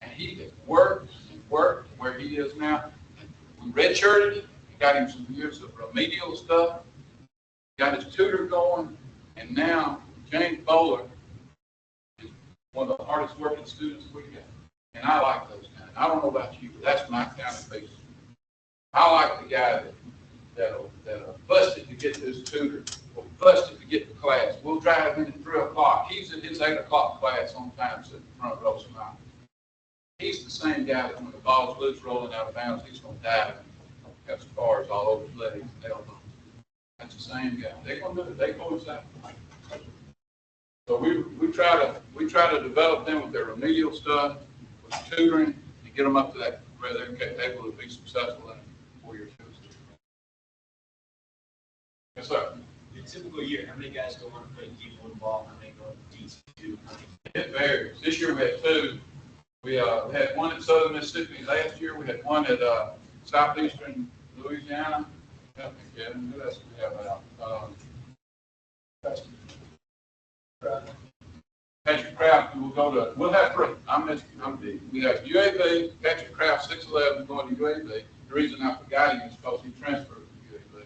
And he has worked and worked where he is now. We redshirted him, got him some years of remedial stuff, got his tutor going, and now James Bowler is one of the hardest working students we got. And I like those guys. I don't know about you, but that's my kind of piece. I like the guy that'll busted to get to his tutor, or busted to get to class. We'll drive in at 3 o'clock. He's in his 8 o'clock class on time, sitting in front of row smile. He's the same guy that when the ball's loose rolling out of bounds, he's going to dive and have scars all over his legs and elbows. That's the same guy. They're going to do it. They go inside. So we try to develop them with their remedial stuff, with tutoring, and get them up to that where they're able to be successful in a 4-year school. Yes, sir. In a typical year, how many guys go on to play D1 ball? How many go to D2? It varies. This year we had 2. We had one at Southern Mississippi last year. We had one at Southeastern Louisiana. Help me, Kevin. Who else do we have out? Patrick Craft. We'll have 3. We have UAB, Patrick Kraft, 6'11", going to UAB. The reason I forgot him is because he transferred to UAB.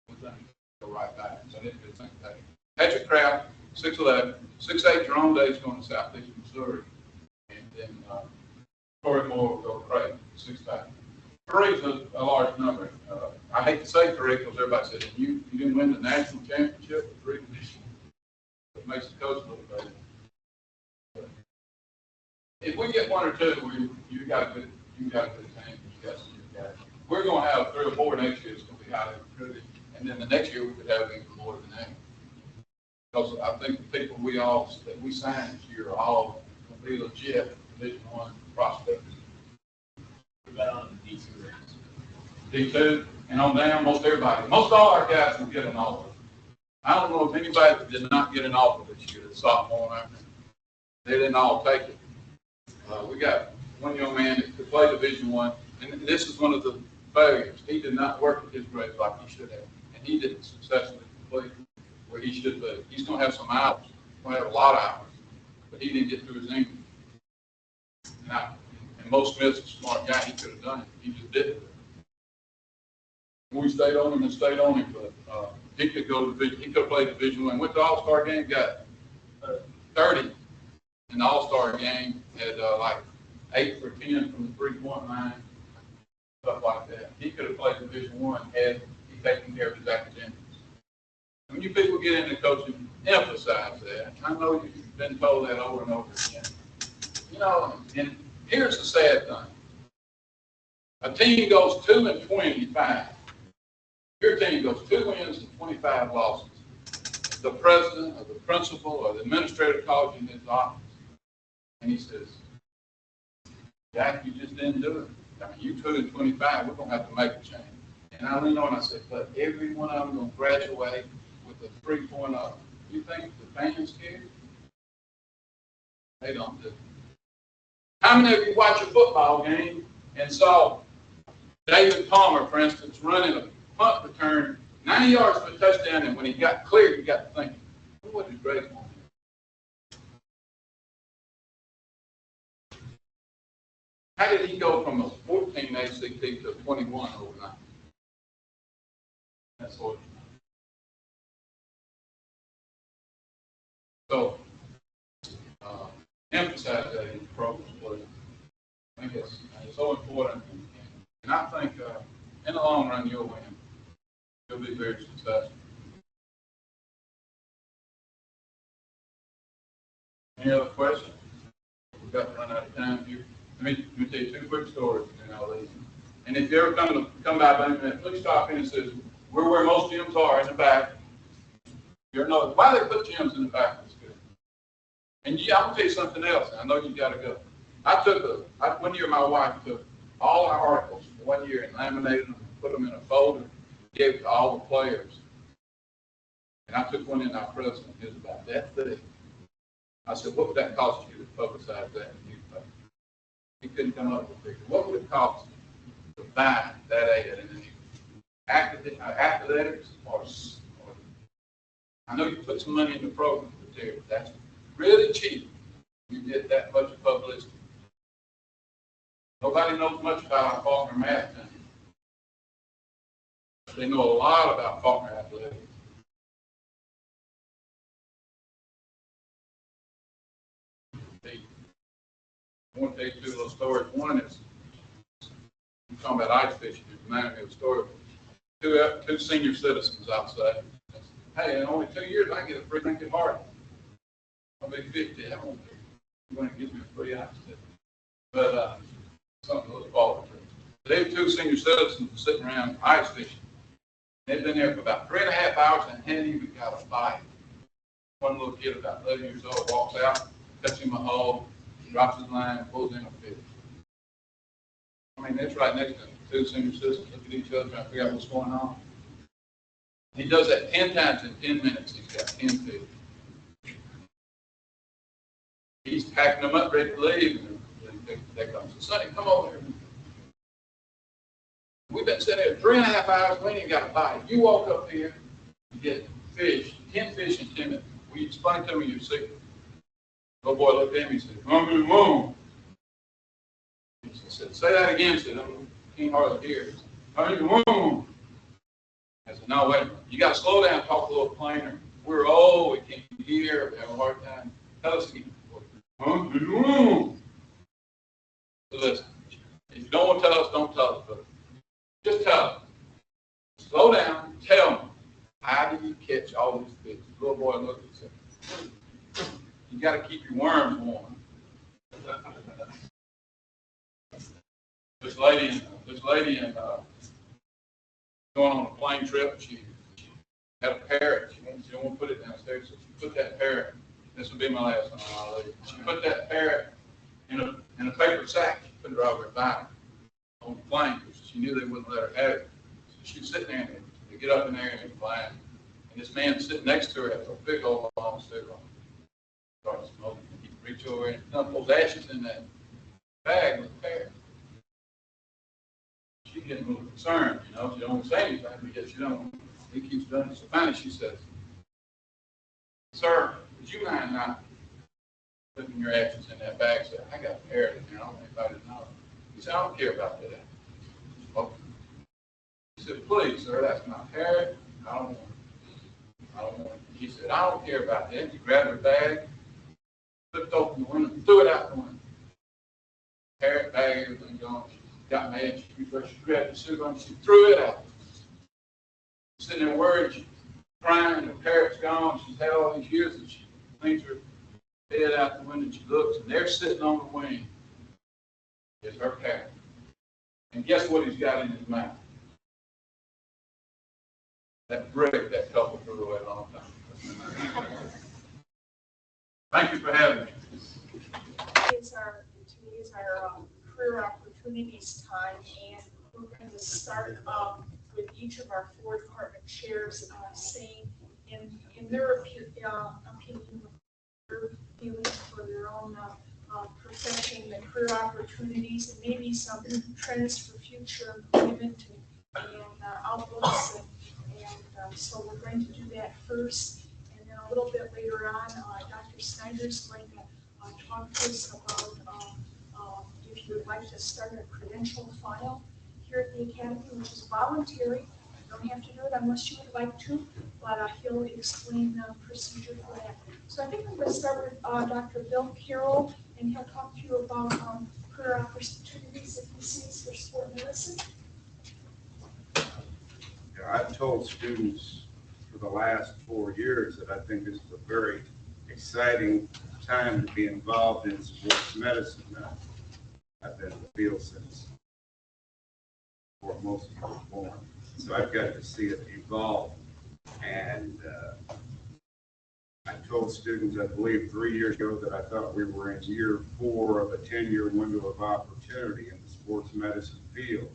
We're going to go right back, so I didn't think that. Patrick Kraft, 6'11", 6'8", Jerome Davis going to Southeast Missouri. And then Corey Moore will go to Creighton, 6'5". 3 is a large number. I hate to say 3 because everybody says, you didn't win the national championship with 3 positions. It makes the coach look better. If we get 1 or 2, you got a good team. You got some good guys. We're going to have 3 or 4 next year. It's going to be highly recruited, and then the next year we could have even more than that. Because I think the people that we signed this year are all going to be legit Division I prospects. What about on the D2 ranks? D2 and on down, most all our guys will get an offer. I don't know if anybody that did not get an offer this year, the sophomore, they didn't all take it. We got one young man that could play Division I, and this is one of the failures. He did not work at his grades like he should have, and he didn't successfully complete where he should be. He's going to have some hours. He's going to have a lot of hours, but he didn't get through his English. And Mo Smith's a smart guy. He could have done it. He just didn't. We stayed on him, but he could go to Division. He could have played Division I. Went to the All-Star game, got 30 in the All-Star game. Had like 8 for 10 from the 3-point line, stuff like that. He could have played Division I had he taken care of his academics. When you people get into coaching, emphasize that. I know you've been told that over and over again. You know, and here's the sad thing. A team goes 2-25. Your team goes 2 wins and 25 losses. The president or the principal or the administrator calls you in his office, and he says, Jack, you just didn't do it. I mean, you 2-25, we're going to have to make a change. And I leaned on and I said, but every one of them going to graduate with a 3.0. You think the fans care? They don't do it. How many of you watch a football game and saw David Palmer, for instance, running a punt return 90 yards for a touchdown, and when he got cleared, he got to thinking, what is great for him? How did he go from a 14 ACT to a 21 overnight? That's what. So, emphasize that in the programs, please. I think it's so important. And I think in the long run, you'll win. You'll be very successful. Any other questions? We've got to run out of time here. Let me tell you 2 quick stories, and I'll leave. And if you ever come by Birmingham, please stop in and say, we're where most gyms are, in the back. You're not, why they put gyms in the back of the school? And I'm going to tell you something else, and I know you've got to go. One year my wife took all our articles for 1 year and laminated them, put them in a folder, gave it to all the players. And I took one in our president, it was about that thick. I said, what would that cost you to publicize that in the newspaper? He couldn't come up with a figure. What would it cost to buy that ad in the newspaper? Athletics or I know you put some money in the program, but that's really cheap. You get that much publicity. Nobody knows much about our Faulkner math team. They know a lot about Faulkner athletics. I want to tell you 2 little stories. One is, I'm talking about ice fishing. It reminded me of a story. 2 senior citizens outside. Hey, in only 2 years, I get a free Lincoln Hardy. I'll be 50. I won't be. You're going to give me a free ice tip. But something to look forward to. They were 2 senior citizens sitting around ice fishing. They'd been there for about 3.5 hours and hadn't even got a bite. One little kid about 11 years old walks out, cuts him a hole, drops his line, pulls in a fish. I mean, that's right next to him. 2 senior citizens look at each other trying to figure out what's going on. He does that 10 times in 10 minutes. He's got 10 fish. He's packing them up, ready to leave. And they come, Sonny, come over here. We've been sitting there 3.5 hours. We ain't even got a bite. You walk up here, you get fish, 10 fish in 10 minutes. Will you explain to me your secret? Little boy looked at me and said, "Mom." He said, "Say that again." He said, "I can't hardly hear." "Mom." I said, "No, wait a minute. You got to slow down, talk a little plainer. We can't hear, we have a hard time. Tell us again." So listen, if you don't want to tell us, don't tell us, but just tell us. Slow down, tell me, how do you catch all these fish? The little boy looked and said, "You got to keep your worms warm." This lady going on a plane trip. She had a parrot. She didn't want to put it downstairs, so she put that parrot. This will be my last one. I'll leave. She put that parrot in a paper sack. She put it over her back on the plane because she knew they wouldn't let her have it. So she was sitting there and they get up in there and they're flying. And this man sitting next to her had a big old long cigarette. Started smoking. He reached over and dumped those ashes in that bag with the parrot. She getting a little concerned, She don't want to say anything because he keeps doing it. So finally she says, "Sir, would you mind not putting your ashes in that bag?" I said, "I got a parrot in there. I don't want anybody to know." He said, "I don't care about that." Okay. He said, "Please, sir, that's my parrot. I don't want it. He said, "I don't care about that." He grabbed her bag, flipped open the window, and threw it out the window. Parrot bag, everything gone. She got mad. She grabbed the cigarette and she threw it out. Sitting there worried, she's crying, the parrot's gone. She's had all these years and she leans her head out the window and she looks, and there sitting on the wing is her parrot. And guess what he's got in his mouth? That brick that couple threw away a long time. Thank you for having me. It's our career opportunities time, and we're going to start with each of our 4 department chairs saying in their opinion, their feelings for their own profession and career opportunities, and maybe some trends for future employment and outlooks. And so we're going to do that first, and then a little bit later on, Dr. Snyder's going to talk to us about if you would like to start a credential file here at the Academy, which is voluntary. You don't have to do it unless you would like to, but he'll explain the procedure for that. So I think I'm going to start with Dr. Bill Carroll, and he'll talk to you about career opportunities that he sees for sport medicine. I've told students for the last 4 years that I think this is a very exciting time to be involved in sports medicine. I've been in the field since before most of you were born, so I've got to see it evolve. And I told students, I believe 3 years ago, that I thought we were in year 4 of a 10-year window of opportunity in the sports medicine field.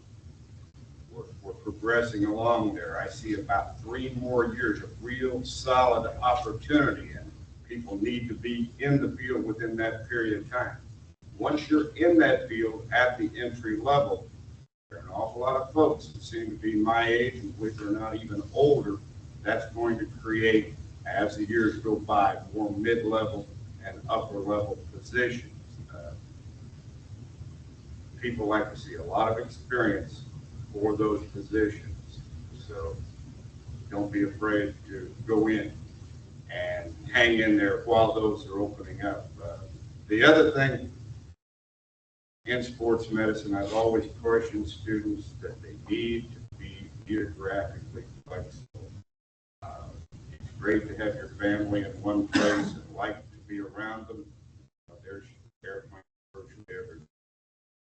We're progressing along there. I see about 3 more years of real solid opportunity, and people need to be in the field within that period of time. Once you're in that field at the entry level, there are an awful lot of folks that seem to be my age, and believe it or not, even older. That's going to create, as the years go by, more mid-level and upper-level positions. People like to see a lot of experience for those positions. So don't be afraid to go in and hang in there while those are opening up. The other thing in sports medicine, I've always cautioned students that they need to be geographically flexible. It's great to have your family in one place and like to be around them. There's airplanes virtually every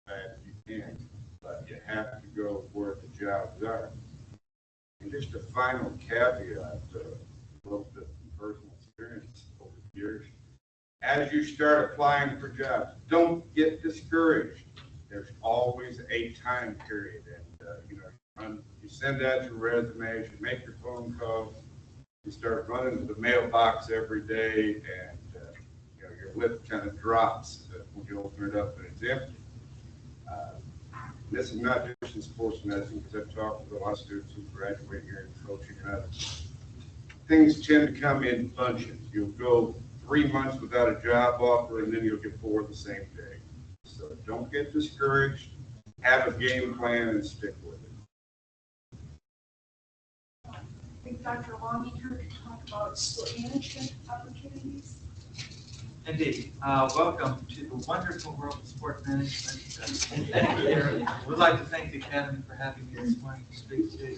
fast you can, but you have to go where the jobs are. And just a final caveat, a little bit from personal experience over the years. As you start applying for jobs, don't get discouraged. There's always a time period, and you send out your resumes, you make your phone calls, you start running to the mailbox every day, and your lip kind of drops when you open it up and it's empty. This is not just in sports medicine, because I've talked with a lot of students who graduate here in coaching and others. Things tend to come in bunches. You'll go 3 months without a job offer, and then you'll get 4 the same day. So don't get discouraged. Have a game plan and stick with it. I think Dr. Lonnie here can talk about sport management opportunities. Indeed. Welcome to the wonderful world of sport management. We'd like to thank the Academy for having me this morning to speak to you.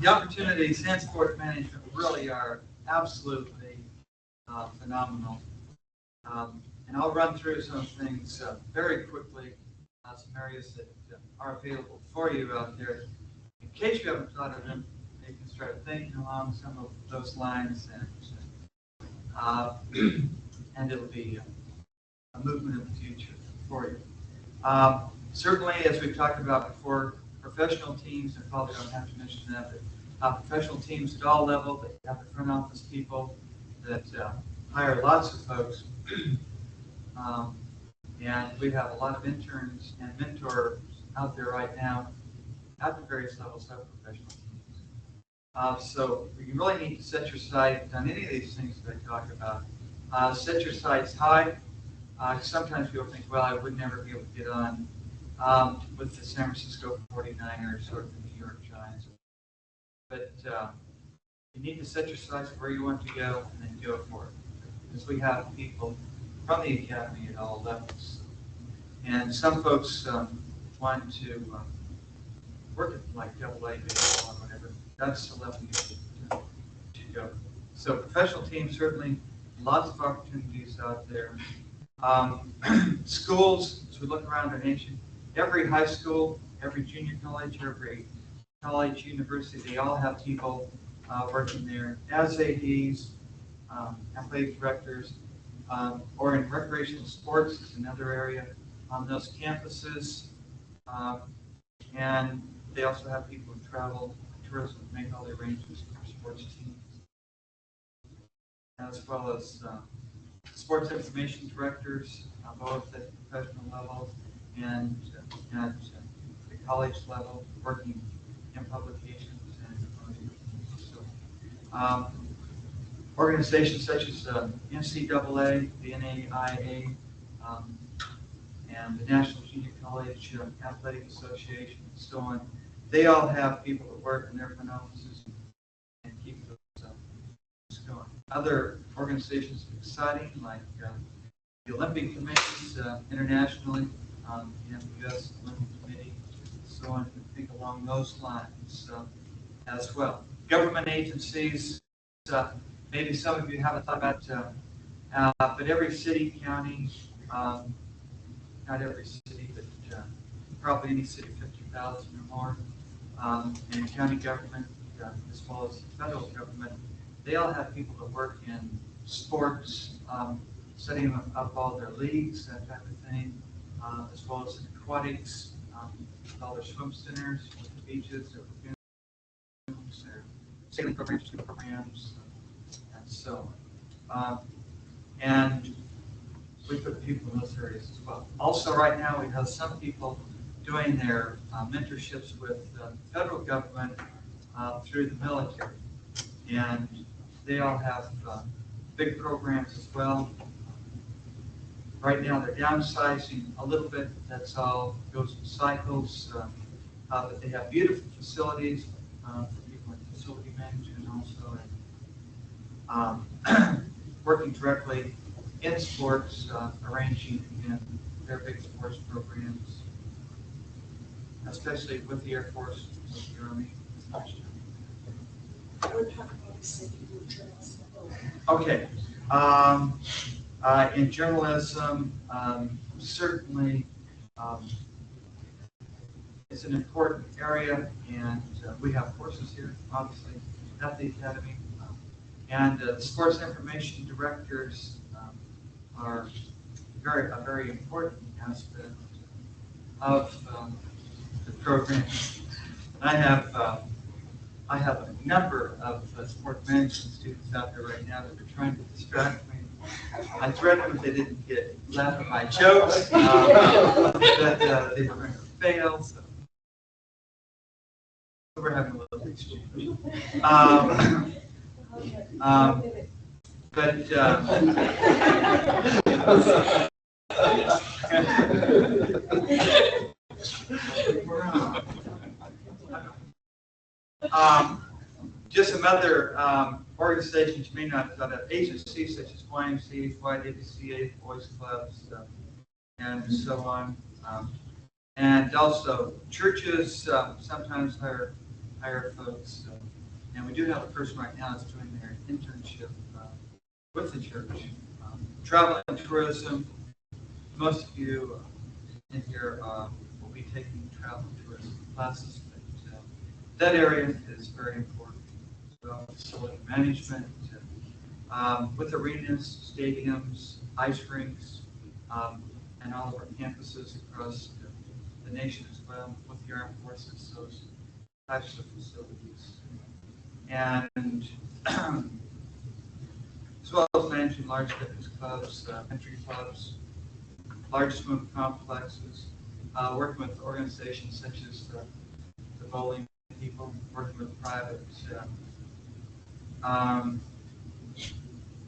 The opportunities in sport management really are absolutely phenomenal. And I'll run through some things very quickly, some areas that are available for you out there. In case you haven't thought of them, you can start thinking along some of those lines, and it'll be a movement of the future for you. Certainly, as we've talked about before, professional teams, and probably don't have to mention that, but professional teams at all levels, they have the front office people that hire lots of folks. And we have a lot of interns and mentors out there right now at the various levels of professional teams. So you really need to set your sights on any of these things that I talk about. Set your sights high. Sometimes people think, well, I would never be able to get on with the San Francisco 49ers or the New York Giants. But you need to set your sights where you want to go and then go for it. Because we have people from the Academy at all levels. And some folks want to work at like AA baseball or whatever. That's the level you should go. So professional teams, certainly lots of opportunities out there. Schools, as we look around our nation, every high school, every junior college, every college, university, they all have people working there as ADs, athletic directors, or in recreational sports is another area on those campuses. And they also have people who travel, tourism, make all the arrangements for sports teams, as well as sports information directors, both at the professional level and at the college level, working in publications and so. Organizations such as NCAA, the NAIA, and the National Junior College Athletic Association, and so on, they all have people that work in their front offices and keep those going. Other organizations are exciting, like the Olympic committees internationally, and the U.S. Olympic Committee, so on, and think along those lines as well. Government agencies, maybe some of you haven't thought about, but every city, county, not every city, but probably any city 50,000 or more, and county government, as well as the federal government, they all have people that work in sports, setting up all their leagues, that type of thing, as well as in aquatics, with all their swim centers, with the beaches, their lagoons, their sailing programs, scuba programs, and so on. And we put people in those areas as well. Also, right now, we have some people doing their mentorships with the federal government through the military. And they all have big programs as well. Right now, they're downsizing a little bit. That's all goes in cycles. But they have beautiful facilities for people in facility management also. Working directly in sports, arranging in their big sports programs, especially with the Air Force, with the Army. We're talking about city journalism. Okay. In journalism, certainly it's an important area, and we have courses here, obviously, at the Academy. And sports information directors are a very important aspect of the program. I have a number of sport management students out there right now that are trying to distract me. I threatened them if they didn't laugh at my jokes, that they were going to fail. So we're having a little exchange. But just some other organizations you may not have thought of, agencies such as YMCA, YWCA, Boys Clubs, and so on. And also churches sometimes hire folks. And we do have a person right now that's doing their internship with the church. Travel and tourism, most of you in here will be taking travel and tourism classes. But, that area is very important. So facility management, with arenas, stadiums, ice rinks, and all of our campuses across the nation as well, with the armed forces, those types of facilities. And as well as managing large fitness clubs, country clubs, large swim complexes, working with organizations such as the bowling people, working with private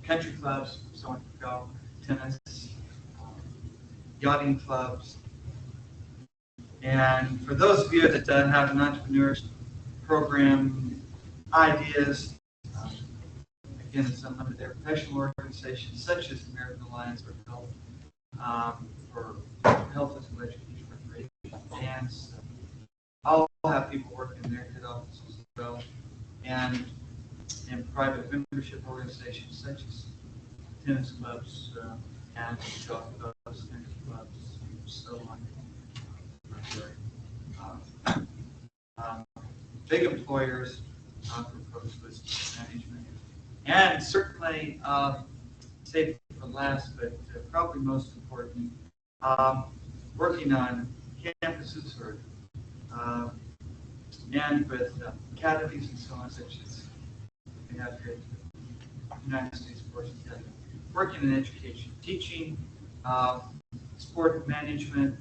country clubs, someone could go, tennis, yachting clubs. And for those of you that have an entrepreneur's program ideas, again, some of their professional organizations, such as the American Alliance for Health, Physical Education, Recreation, Dance. I'll have people working in their head offices as well, and private membership organizations such as tennis clubs and golf clubs, tennis clubs, and so on. Big employers for folks with management, and certainly safety for last, but probably most important, working on campuses or and with academies and so on, such as we have here at the United States Sports Academy, working in education, teaching, sport management,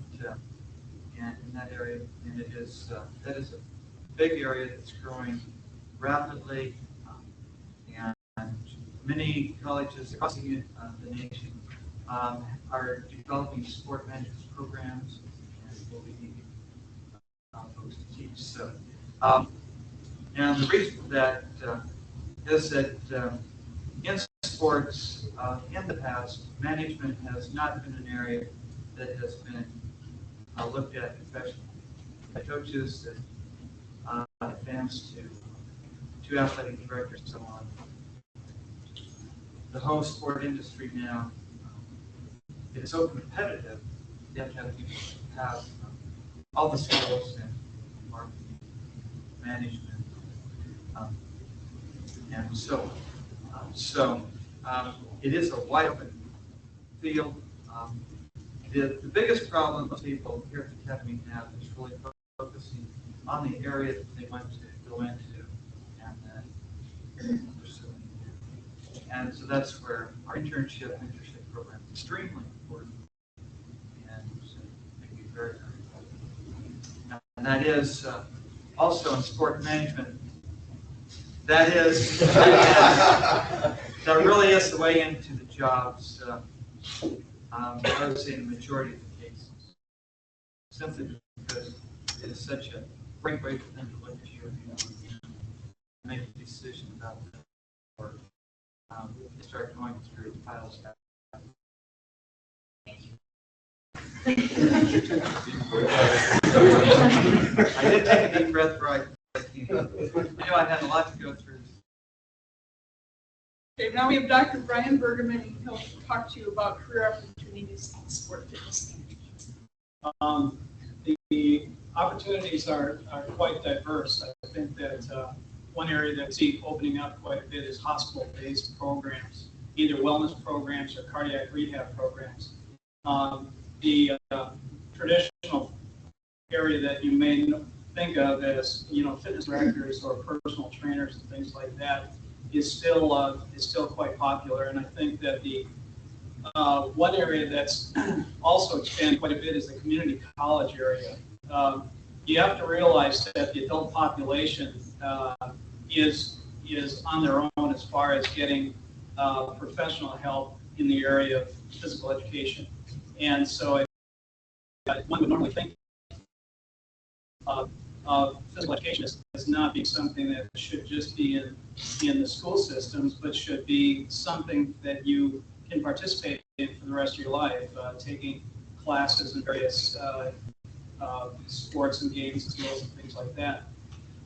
and in that area, and it is that is a big area that's growing rapidly, and many colleges across the nation are developing sport management programs, and will be needing folks to teach. So, and the reason for that is that in sports, in the past, management has not been an area that has been looked at professionally. The coaches that advance to athletic directors and so on. The whole sport industry now is so competitive, you have to have people have all the skills and marketing, management, and so it is a wide open field. The biggest problem most people here at the Academy have is really focusing on the area that they want to go into and pursuing. And so that's where our mentorship program is extremely important, and it can be very, very important. And that is also in sport management. That really is the way into the jobs. I would say in the majority of the cases, simply because it is such a great way for them to look at you and make a decision about that work. They start going through the titles. I did take a deep breath right. I knew I had a lot to go through. Okay, now we have Dr. Brian Bergman, and he'll talk to you about career opportunities in sport fitness. The opportunities are quite diverse. I think that one area that I see opening up quite a bit is hospital-based programs, either wellness programs or cardiac rehab programs. The traditional area that you may think of as, fitness directors or personal trainers and things like that is still quite popular. And I think that the one area that's also expanding quite a bit is the community college area. You have to realize that the adult population is is on their own as far as getting professional help in the area of physical education. And so one would normally think physical education as not being something that should just be in the school systems, but should be something that you can participate in for the rest of your life, taking classes in various sports and games and skills and things like that.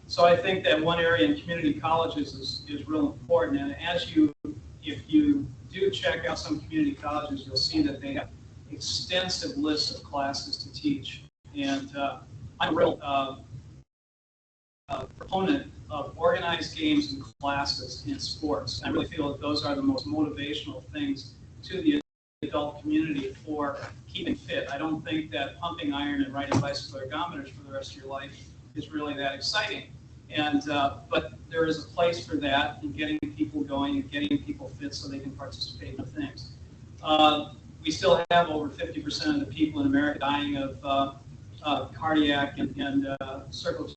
So I think that one area in community colleges is real important. And if you do check out some community colleges, you'll see that they have extensive lists of classes to teach. And I'm a real proponent of organized games and classes in sports. I really feel that those are the most motivational things to the adult community for keeping fit. I don't think that pumping iron and riding bicycle ergometers for the rest of your life is really that exciting. And but there is a place for that in getting people going and getting people fit so they can participate in things. We still have over 50% of the people in America dying of cardiac and circulatory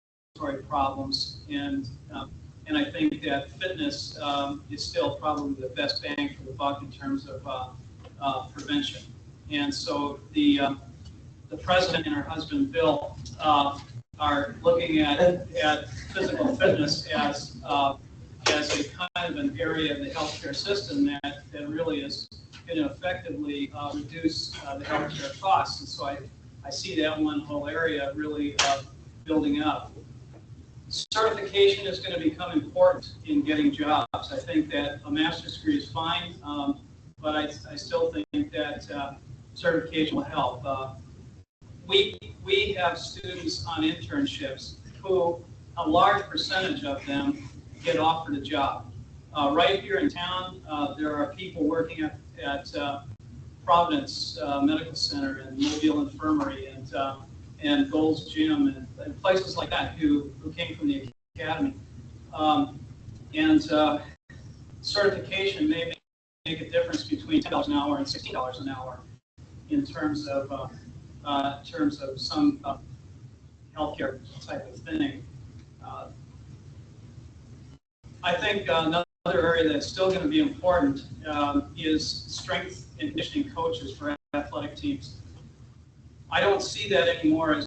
problems, and I think that fitness is still probably the best bang for the buck in terms of prevention. And so the president and her husband Bill are looking at physical fitness as a kind of an area of the healthcare system that really is going to effectively reduce the healthcare costs. And so I see that one whole area really building up. Certification is going to become important in getting jobs. I think that a master's degree is fine, but I still think that certification will help. We have students on internships who, a large percentage of them, get offered a job. Right here in town, there are people working at Providence Medical Center and Mobile Infirmary and Gold's Gym and places like that who came from the academy. Certification may make a difference between $10 an hour and $16 an hour in terms of some healthcare type of thing. I think another area that's still going to be important is strength and conditioning coaches for athletic teams. I don't see that anymore as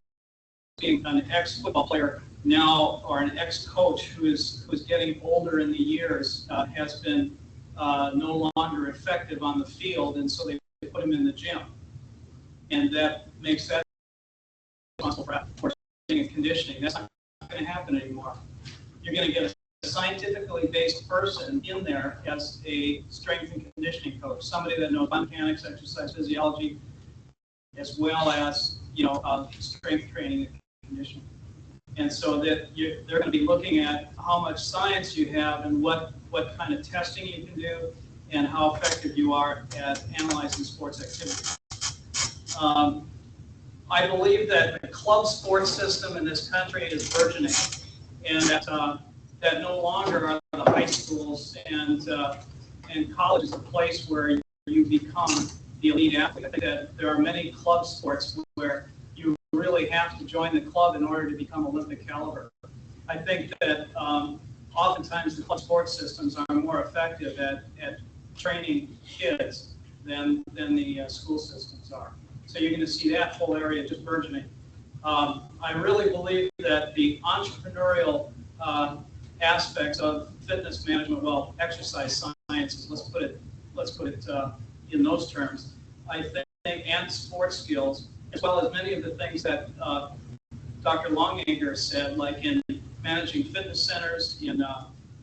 being an ex-football player now or an ex-coach who's getting older in the years has been no longer effective on the field, and so they put him in the gym. And that makes that responsible for strength and conditioning. That's not going to happen anymore. You're going to get a scientifically based person in there as a strength and conditioning coach, somebody that knows biomechanics, exercise physiology, as well as strength training and conditioning. And so that they're going to be looking at how much science you have and what kind of testing you can do and how effective you are at analyzing sports activity. I believe that the club sports system in this country is burgeoning, and that no longer are the high schools and colleges a place where you become the elite athlete. I think that there are many club sports where you really have to join the club in order to become Olympic caliber. I think that oftentimes the club sports systems are more effective at training kids than the school systems are. So you're going to see that whole area just burgeoning. I really believe that the entrepreneurial aspects of fitness management, well, exercise sciences, let's put it in those terms, I think, and sports skills, as well as many of the things that Dr. Longanger said, like in managing fitness centers, in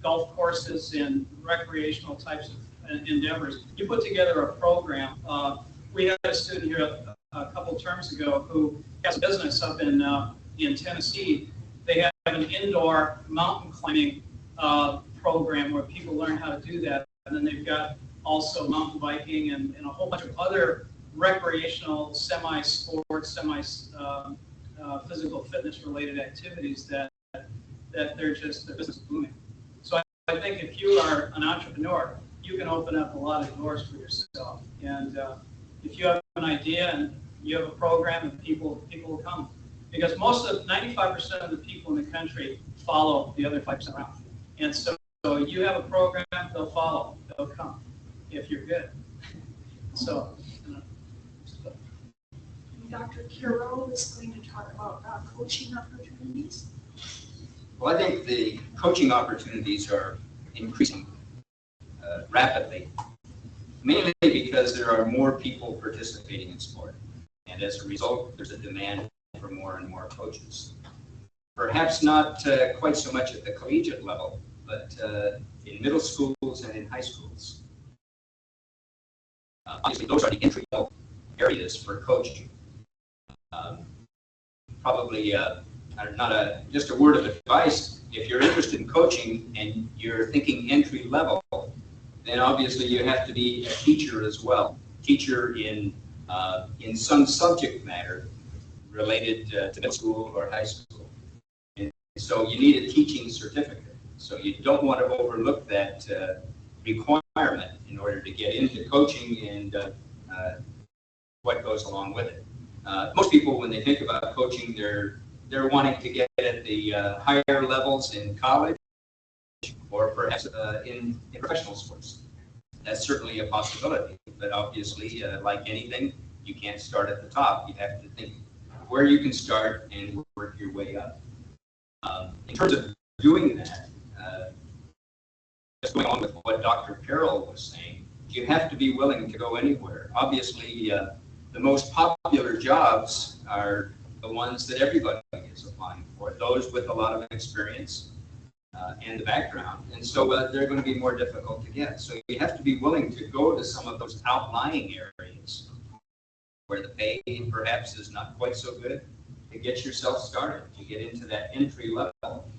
golf courses, in recreational types of endeavors. You put together a program. We had a student here a couple terms ago who has a business up in Tennessee. They have an indoor mountain climbing program where people learn how to do that. And then they've got also mountain biking and a whole bunch of other recreational, semi-sports, physical fitness related activities that their business is booming. So I think if you are an entrepreneur, you can open up a lot of doors for yourself. And if you have an idea and you have a program, and people will come. Because 95% of the people in the country follow the other 5% around. And so So you have a program, they'll follow, they'll come, if you're good. So, Dr. Carroll is going to talk about coaching opportunities. Well, I think the coaching opportunities are increasing rapidly, mainly because there are more people participating in sport. And as a result, there's a demand for more and more coaches. Perhaps not quite so much at the collegiate level, but in middle schools and in high schools. Obviously, those are the entry level areas for coaching. Probably just a word of advice. If you're interested in coaching and you're thinking entry level, then obviously you have to be a teacher as well. Teacher in some subject matter related to middle school or high school. And so you need a teaching certificate. So you don't want to overlook that requirement in order to get into coaching and what goes along with it. Most people, when they think about coaching, they're wanting to get at the higher levels in college or perhaps in professional sports. That's certainly a possibility, but obviously, like anything, you can't start at the top. You have to think where you can start and work your way up. In terms of doing that, just going on with what Dr. Carroll was saying, you have to be willing to go anywhere. Obviously, the most popular jobs are the ones that everybody is applying for, those with a lot of experience and the background. And so they're going to be more difficult to get. So you have to be willing to go to some of those outlying areas where the pay perhaps is not quite so good to get yourself started, to get into that entry level.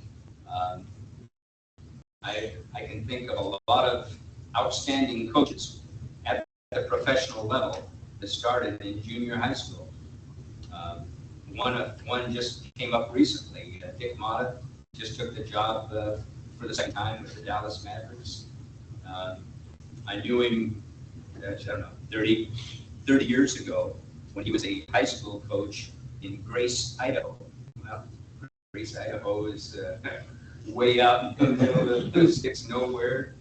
I can think of a lot of outstanding coaches at the professional level that started in junior high school. One just came up recently. Dick Motta just took the job for the second time with the Dallas Mavericks. I knew him, I don't know, 30 years ago when he was a high school coach in Grace, Idaho. Well, Grace, Idaho is way out in the middle of the sticks nowhere.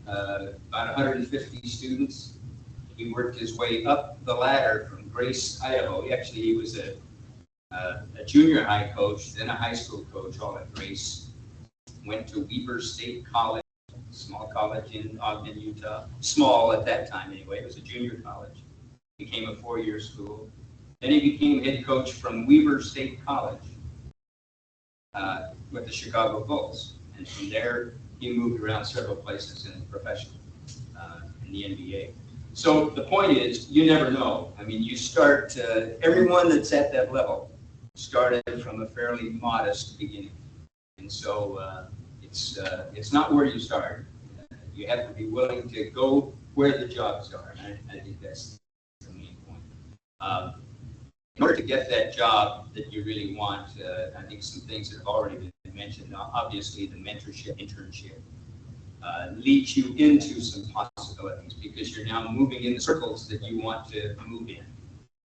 About 150 students. He worked his way up the ladder from Grace, Idaho. He was a junior high coach, then a high school coach, all at Grace. Went to Weber State College, small college in Ogden, Utah. Small at that time anyway, it was a junior college. Became a 4-year school. Then he became head coach from Weber State College with the Chicago Bulls. And from there, he moved around several places in the professional, in the NBA. So the point is, you never know. I mean, you start, everyone that's at that level started from a fairly modest beginning. And so it's not where you start. You have to be willing to go where the jobs are. And I think that's the main point. In order to get that job that you really want, I think some things that have already been mentioned, obviously the mentorship, internship, leads you into some possibilities because you're now moving in the circles that you want to move in.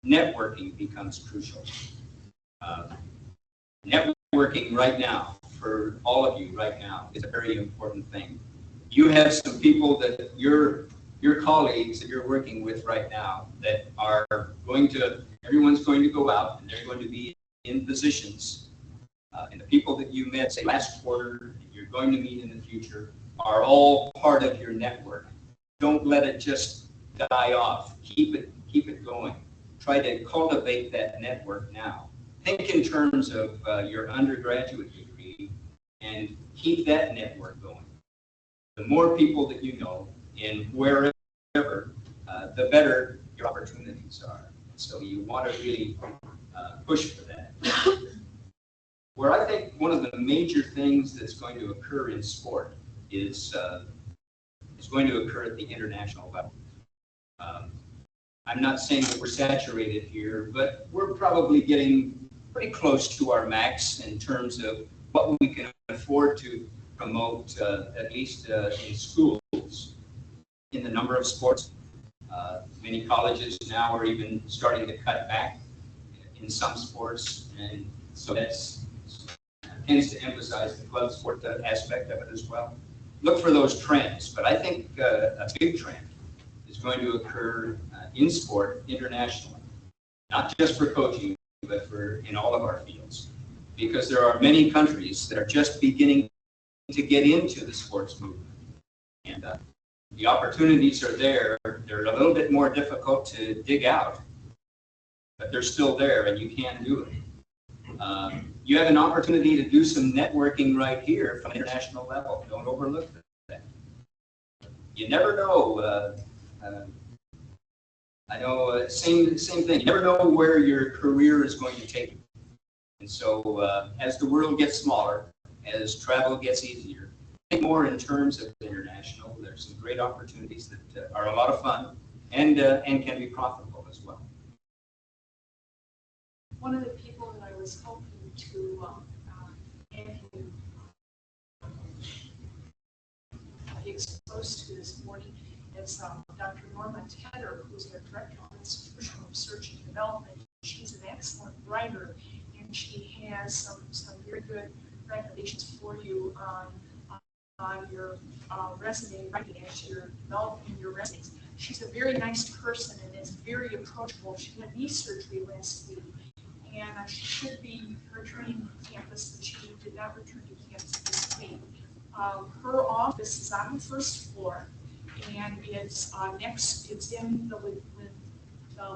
Networking becomes crucial. Networking right now, for all of you right now, is a very important thing. You have some people that your colleagues that you're working with right now that are everyone's going to go out and they're going to be in positions. And the people that you met, say, last quarter, and you're going to meet in the future, are all part of your network. Don't let it just die off. Keep it going. Try to cultivate that network now. Think in terms of your undergraduate degree and keep that network going. The more people that you know in wherever, the better your opportunities are. So you want to really push for that. Where I think one of the major things that's going to occur in sport is going to occur at the international level. I'm not saying that we're saturated here, but we're probably getting pretty close to our max in terms of what we can afford to promote, at least in schools, in the number of sports. Many colleges now are even starting to cut back in some sports, and so that tends to emphasize the club sport aspect of it as well. look for those trends. But I think a big trend is going to occur in sport internationally, not just for coaching, but for in all of our fields, because there are many countries that are just beginning to get into the sports movement, and the opportunities are there. They're a little bit more difficult to dig out, but they're still there, and you can do it. You have an opportunity to do some networking right here from an international level. Don't overlook that. You never know. I know, same thing. You never know where your career is going to take you. And so as the world gets smaller, as travel gets easier, think more in terms of international. There's some great opportunities that are a lot of fun and can be profitable as well. One of the people that I was hoping to be exposed to this morning is Dr. Norma Tedder, who's the Director of Institutional Research and Development. She's an excellent writer, and she has some very good recommendations for you on your resume writing as you're developing your resumes. She's a very nice person and is very approachable. She had knee surgery last week, and she should be returning to campus, but she did not return to campus this week. Her office is on the first floor, and it's it's in the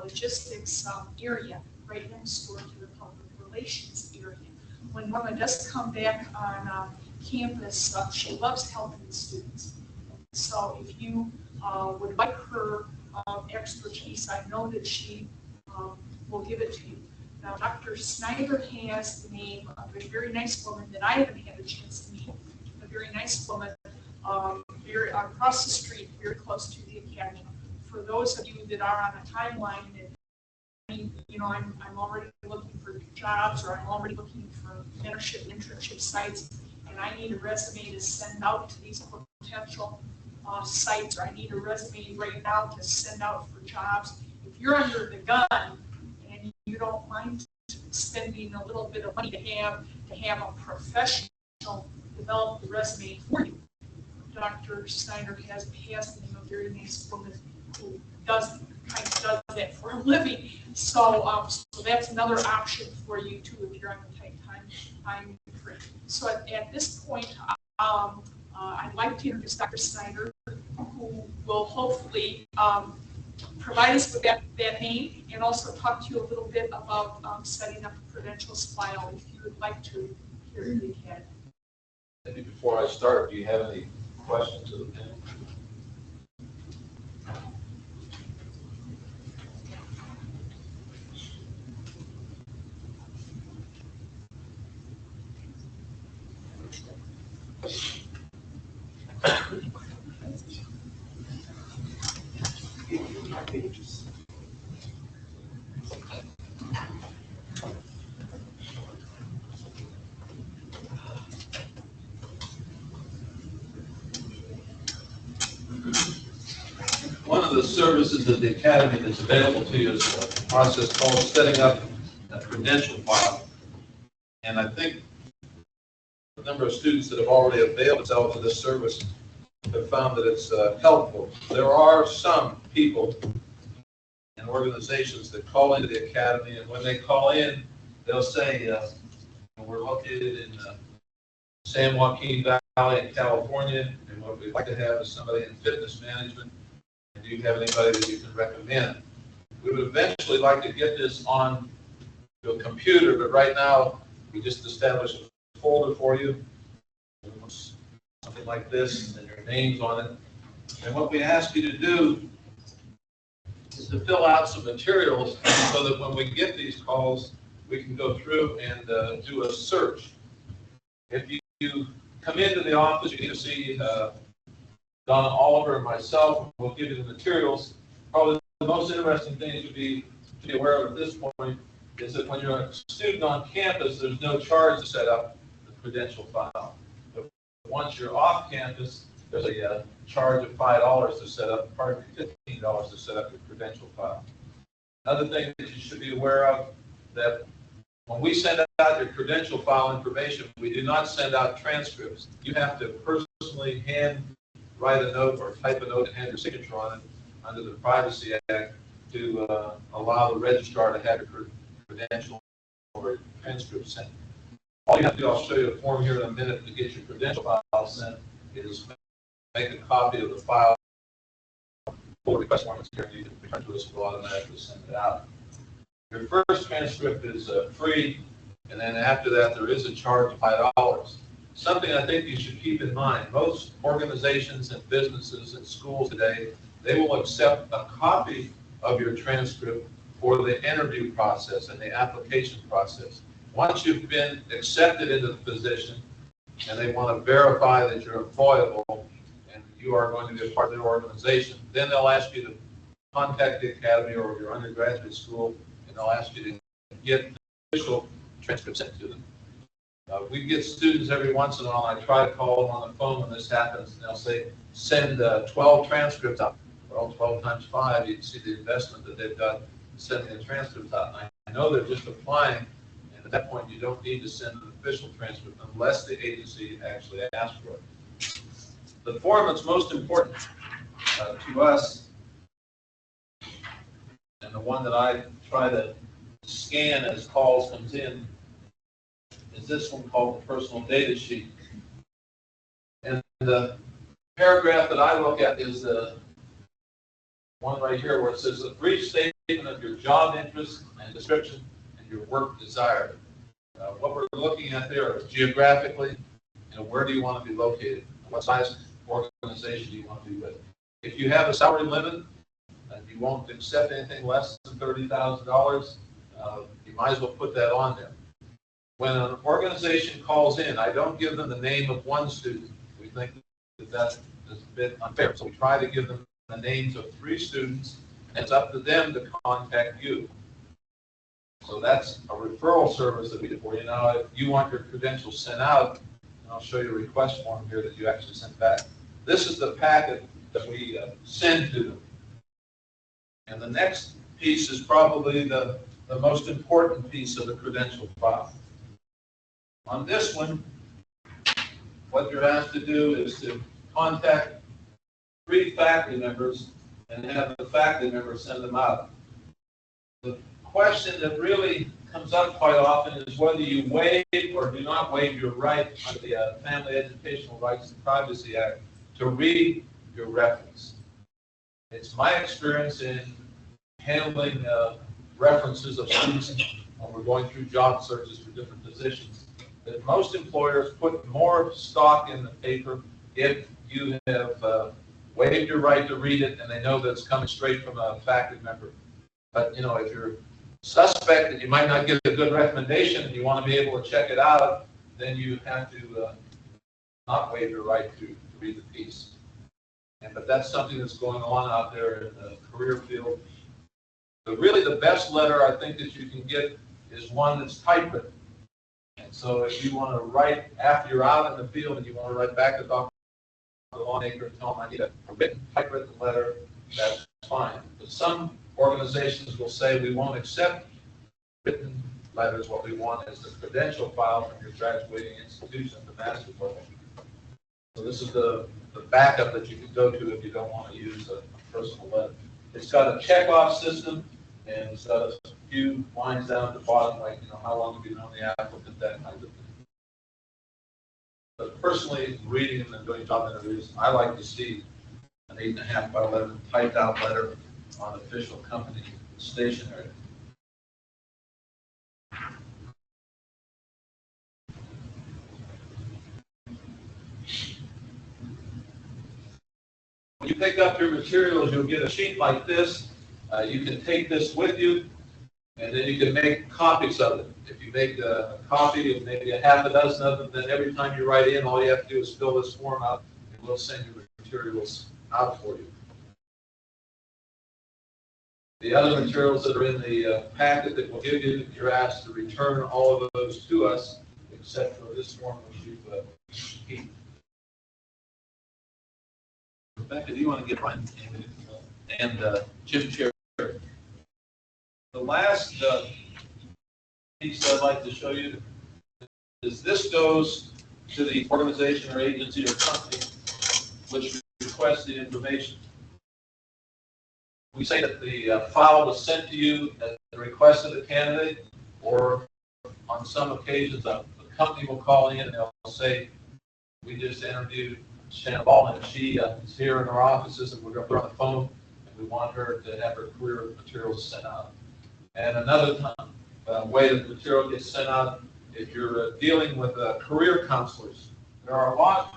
logistics area, right next door to the public relations area. When Norma does come back on campus, she loves helping the students. So if you would like her expertise, I know that she will give it to you. Now, Dr. Snyder has the name of a very nice woman that I haven't had a chance to meet, a very nice woman very across the street, very close to the academy. For those of you that are on a timeline, and I'm already looking for jobs, or I'm already looking for mentorship, internship sites, and I need a resume to send out to these potential sites, or I need a resume right now to send out for jobs. If you're under the gun and you don't mind spending a little bit of money to have a professional develop the resume for you, Dr. Snyder has the name of a very nice woman who does that for a living. So that's another option for you too if you're on a tight time frame. So at this point, I'd like to introduce Dr. Snyder, who will hopefully provide us with that name and also talk to you a little bit about setting up a credentials file if you would like to here at the academy. Maybe before I start, do you have any questions of the panel? One of the services at the Academy that's available to you is a process called setting up a credential file. And I think the number of students that have already availed themselves of this service have found that it's helpful. There are some people and organizations that call into the Academy, and when they call in, they'll say, we're located in San Joaquin Valley in California, and what we'd like to have is somebody in fitness management. Do you have anybody that you can recommend? We would eventually like to get this on to a computer, but right now we just established a folder for you, something like this, and your name's on it. And what we ask you to do is to fill out some materials so that when we get these calls, we can go through and do a search. If you come into the office, you can see Don Oliver and myself will give you the materials. Probably the most interesting thing to be aware of at this point is that when you're a student on campus, there's no charge to set up the credential file. But once you're off campus, there's a charge of $5 to set up, pardon me, $15 to set up your credential file. Another thing that you should be aware of, that when we send out your credential file information, we do not send out transcripts. You have to personally personally hand write a note or type a note and have your signature on it under the Privacy Act to allow the registrar to have your credential or transcript sent. All you have to do, I'll show you a form here in a minute to get your credential file sent, is make a copy of the file, pull the request form here, and you can return to us, we'll automatically send it out. Your first transcript is free, and then after that there is a charge of $5. Something I think you should keep in mind, most organizations and businesses and schools today, they will accept a copy of your transcript for the interview process and the application process. Once you've been accepted into the position and they want to verify that you're employable and you are going to be a part of their organization, then they'll ask you to contact the academy or your undergraduate school, and they'll ask you to get official transcripts sent to them. We get students every once in a while. I try to call them on the phone when this happens, and they'll say, send 12 transcripts out. Well, 12 times 5, you can see the investment that they've done sending the transcripts out. And I know they're just applying, and at that point, you don't need to send an official transcript unless the agency actually asks for it. The form that's most important to us, and the one that I try to scan as calls comes in, is this one called the personal data sheet. And the paragraph that I look at is the one right here where it says a brief statement of your job interests and description and your work desired. What we're looking at there is geographically, where do you want to be located? What size organization do you want to be with? If you have a salary limit and you won't accept anything less than $30,000, you might as well put that on there. When an organization calls in, I don't give them the name of one student. We think that is a bit unfair. So we try to give them the names of 3 students, and it's up to them to contact you. So that's a referral service that we do for you. Now, if you want your credentials sent out, and I'll show you a request form here that you actually sent back. This is the packet that we send to them. And the next piece is probably the most important piece of the credential file. On this one, what you're asked to do is to contact 3 faculty members and have the faculty members send them out. The question that really comes up quite often is whether you waive or do not waive your right under the Family Educational Rights and Privacy Act to read your reference. It's my experience in handling references of students when we're going through job searches for different positions, that most employers put more stock in the paper if you have waived your right to read it and they know that it's coming straight from a faculty member. But if you're suspect that you might not get a good recommendation and you want to be able to check it out, then you have to not waive your right to read the piece. But that's something that's going on out there in the career field. But really the best letter I think that you can get is one that's typewritten. And so if you want to write after you're out in the field and you want to write back to Dr. Longacre and tell them I need a written typewritten letter, that's fine. But some organizations will say we won't accept written letters. What we want is the credential file from your graduating institution, the master's level. So this is the backup that you can go to if you don't want to use a personal letter. It's got a checkoff system, and it's got a few lines down at the bottom, like, how long have you known the applicant, that kind of thing. But personally, reading and doing job interviews, I like to see an 8.5 by 11 typed out letter on official company stationery. When you pick up your materials, you'll get a sheet like this. You can take this with you, and then you can make copies of it. If you make a copy of maybe a half a dozen of them, then every time you write in, all you have to do is fill this form out, and we'll send your materials out for you. The other materials that are in the packet that we'll give you, you're asked to return all of those to us, except for this form which you've keep. Rebecca, do you want to get mine? And Jim Chair. The last piece I'd like to show you is this goes to the organization or agency or company which requests the information. We say that the file was sent to you at the request of the candidate, or on some occasions, a company will call in and they'll say, we just interviewed Shannon Ball, and she is here in our offices, and we're going to put her on the phone, and we want her to have her career materials sent out. And another way that the material gets sent out, if you're dealing with career counselors, there are a lot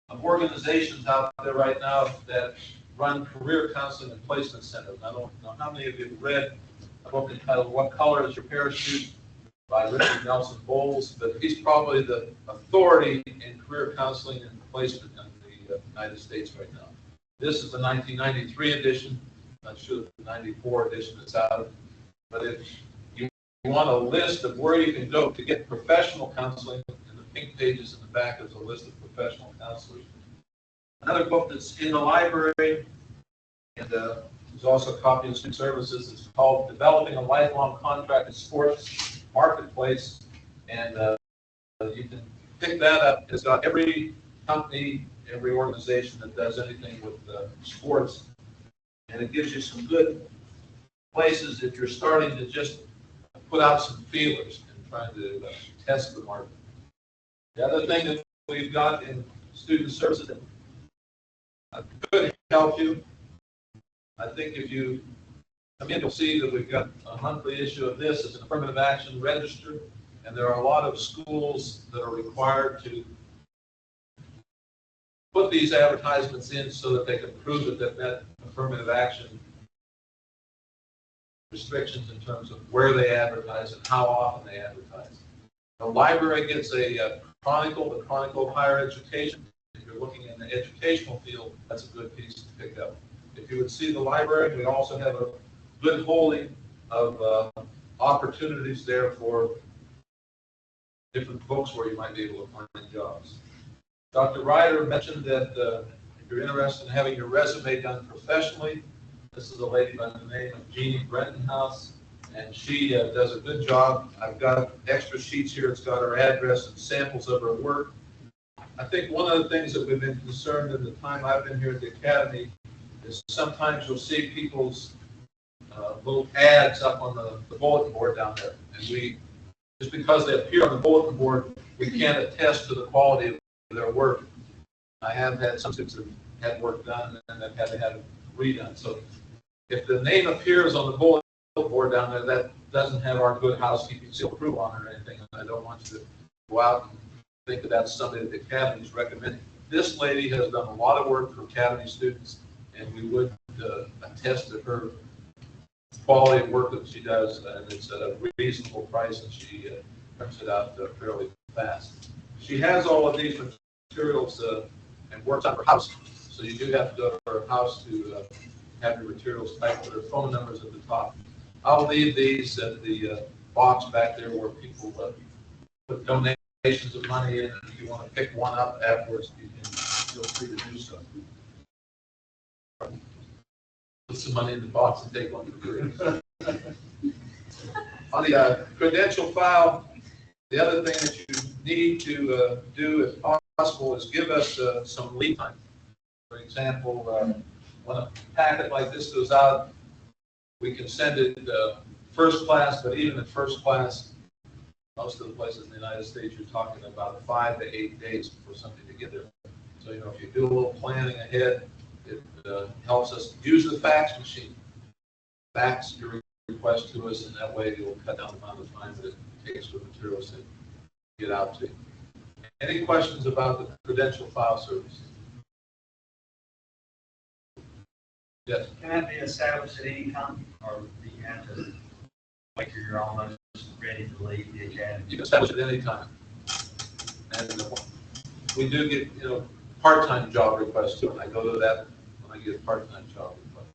of organizations out there right now that run career counseling and placement centers. I don't know how many of you have read a book entitled What Color Is Your Parachute by Richard Nelson Bowles, but he's probably the authority in career counseling and placement in the United States right now. This is the 1993 edition. I'm not sure the 94 edition is out. But if you want a list of where you can go to get professional counseling, in the pink pages in the back is a list of professional counselors. Another book that's in the library, and there's also a copy in Student Services, is called Developing a Lifelong Contract in Sports Marketplace. And you can pick that up. It's got every company, every organization that does anything with sports. And it gives you some good places if you're starting to just put out some feelers and trying to test the market. The other thing that we've got in Student Services that could help you, I think if you come in, you'll see that we've got a monthly issue of this. It's an affirmative action register, and there are a lot of schools that are required to put these advertisements in so that they can prove that they've met affirmative action restrictions in terms of where they advertise and how often they advertise. The library gets a Chronicle, the Chronicle of Higher Education. If you're looking in the educational field, that's a good piece to pick up. If you would see the library, we also have a good holding of opportunities there for different books where you might be able to find jobs. Dr. Ryder mentioned that if you're interested in having your resume done professionally, this is a lady by the name of Jeannie Brentonhouse, and she does a good job. I've got extra sheets here. It's got her address and samples of her work. I think one of the things that we've been concerned in the time I've been here at the Academy is sometimes you'll see people's little ads up on the bulletin board down there. And we, just because they appear on the bulletin board, we can't attest to the quality of their work. I have had some students that have had work done and that had to have it redone. So if the name appears on the bulletin board down there, that doesn't have our good housekeeping seal approval on it or anything. I don't want you to go out and think that that's something that the Academy is recommending. This lady has done a lot of work for Academy students, and we would attest to her quality of work that she does, and it's at a reasonable price, and she prints it out fairly fast. She has all of these materials and works on her house, so you do have to go to her house to have your materials typed with her phone numbers at the top. I'll leave these at the box back there where people put donations of money in, and if you want to pick one up afterwards, you can feel free to do so. Put some money in the box and take one for free. On the credential file, the other thing that you need to do, if possible, is give us some lead time. For example, when a packet like this goes out, we can send it first class, but even in first class, most of the places in the United States, you're talking about 5 to 8 days for something to get there. So, you know, if you do a little planning ahead, it helps us use the fax machine. Fax your request to us, and that way it will cut down the amount of time that it takes for materials to get out to you. Any questions about the credential file service? Yes. Can that be established at any time, or do you have to wait till you're almost ready to leave the Academy? You can establish it at any time. And we do get, you know, part-time job requests too, and I go to that when I get a part-time job request,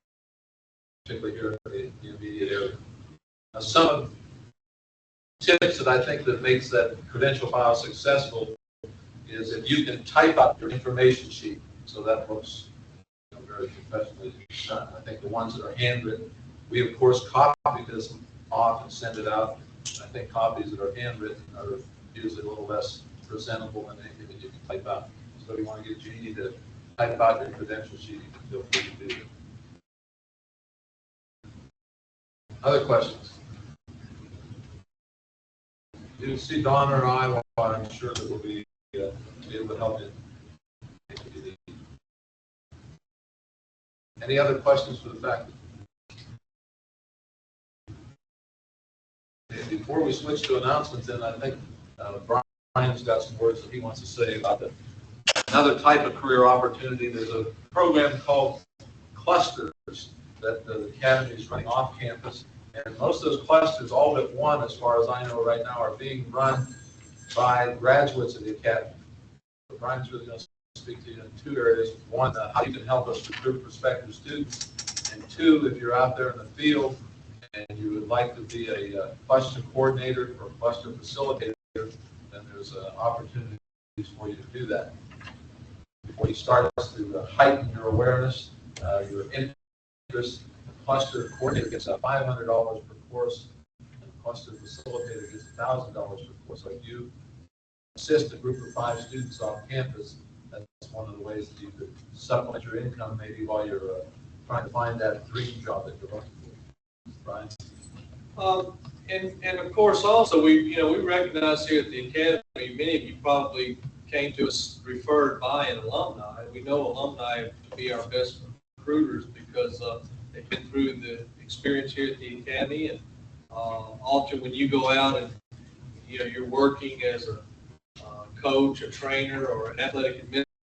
particularly here in the immediate area. Now, some of the tips that I think that makes that credential file successful is if you can type up your information sheet, so that looks, you know, very professionally done. I think the ones that are handwritten, we of course copy this, often send it out. I think copies that are handwritten are usually a little less presentable than anything that you can type out. So you want to get Jeannie to about your credential sheet, you can feel free to do that. Other questions? You see Donna or I, well, I'm sure that we'll be able to help you. Any other questions for the faculty? Before we switch to announcements, then I think Brian's got some words that he wants to say about another type of career opportunity. There's a program called clusters that the Academy is running off campus. And most of those clusters, all but one, as far as I know right now, are being run by graduates of the Academy. So Brian's really going to speak to you in two areas. One, how you can help us recruit prospective students. And two, if you're out there in the field and you would like to be a cluster coordinator or cluster facilitator, then there's opportunities for you to do that. Before you start to heighten your awareness, your interest, the cluster coordinator gets $500 per course, and the cluster facilitator gets $1,000 per course. So if you assist a group of 5 students off campus, that's one of the ways that you could supplement your income maybe while you're trying to find that dream job that you're looking for. Brian? And of course, also, we recognize here at the Academy, many of you probably came to us referred by an alumni. We know alumni to be our best recruiters because they've been through the experience here at the Academy. And often when you go out and you're working as a coach, a trainer, or an athletic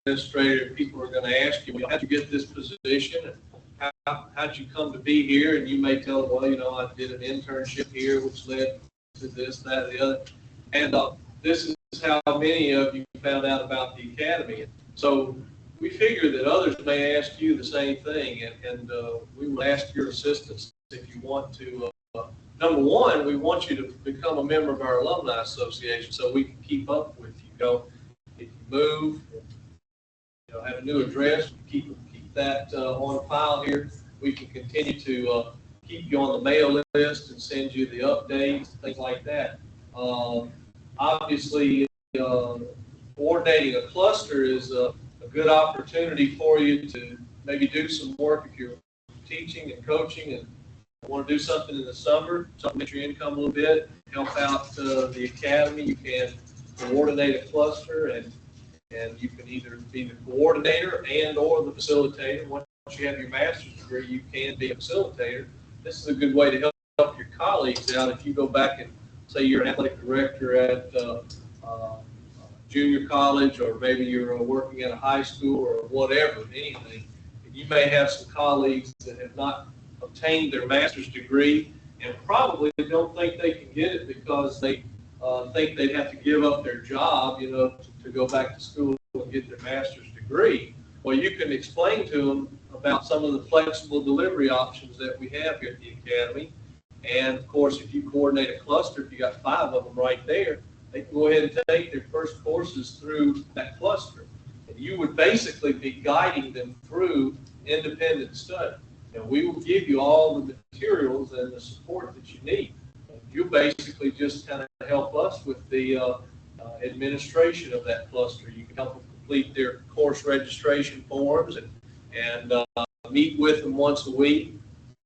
administrator, people are going to ask you, how'd you get this position? And how'd you come to be here? And you may tell them, well, I did an internship here, which led to this, that, and the other. And this is how many of you found out about the Academy. So we figure that others may ask you the same thing, and we will ask your assistance if you want to. Number one, we want you to become a member of our Alumni Association so we can keep up with you. If you move, have a new address, keep that on file here. We can continue to keep you on the mail list and send you the updates, things like that. Obviously, coordinating a cluster is a good opportunity for you to maybe do some work if you're teaching and coaching and want to do something in the summer, supplement your income a little bit, help out the Academy. You can coordinate a cluster, and you can either be the coordinator and or the facilitator. Once you have your master's degree, you can be a facilitator. This is a good way to help your colleagues out. If you go back and say you're an athletic director at junior college, or maybe you're working at a high school or whatever, anything, and you may have some colleagues that have not obtained their master's degree and probably don't think they can get it because they think they'd have to give up their job, to go back to school and get their master's degree. Well, you can explain to them about some of the flexible delivery options that we have here at the Academy. And of course, if you coordinate a cluster, if you got 5 of them right there, they can go ahead and take their first courses through that cluster. And you would basically be guiding them through independent study. And we will give you all the materials and the support that you need. You basically just kind of help us with the administration of that cluster. You can help them complete their course registration forms and meet with them once a week.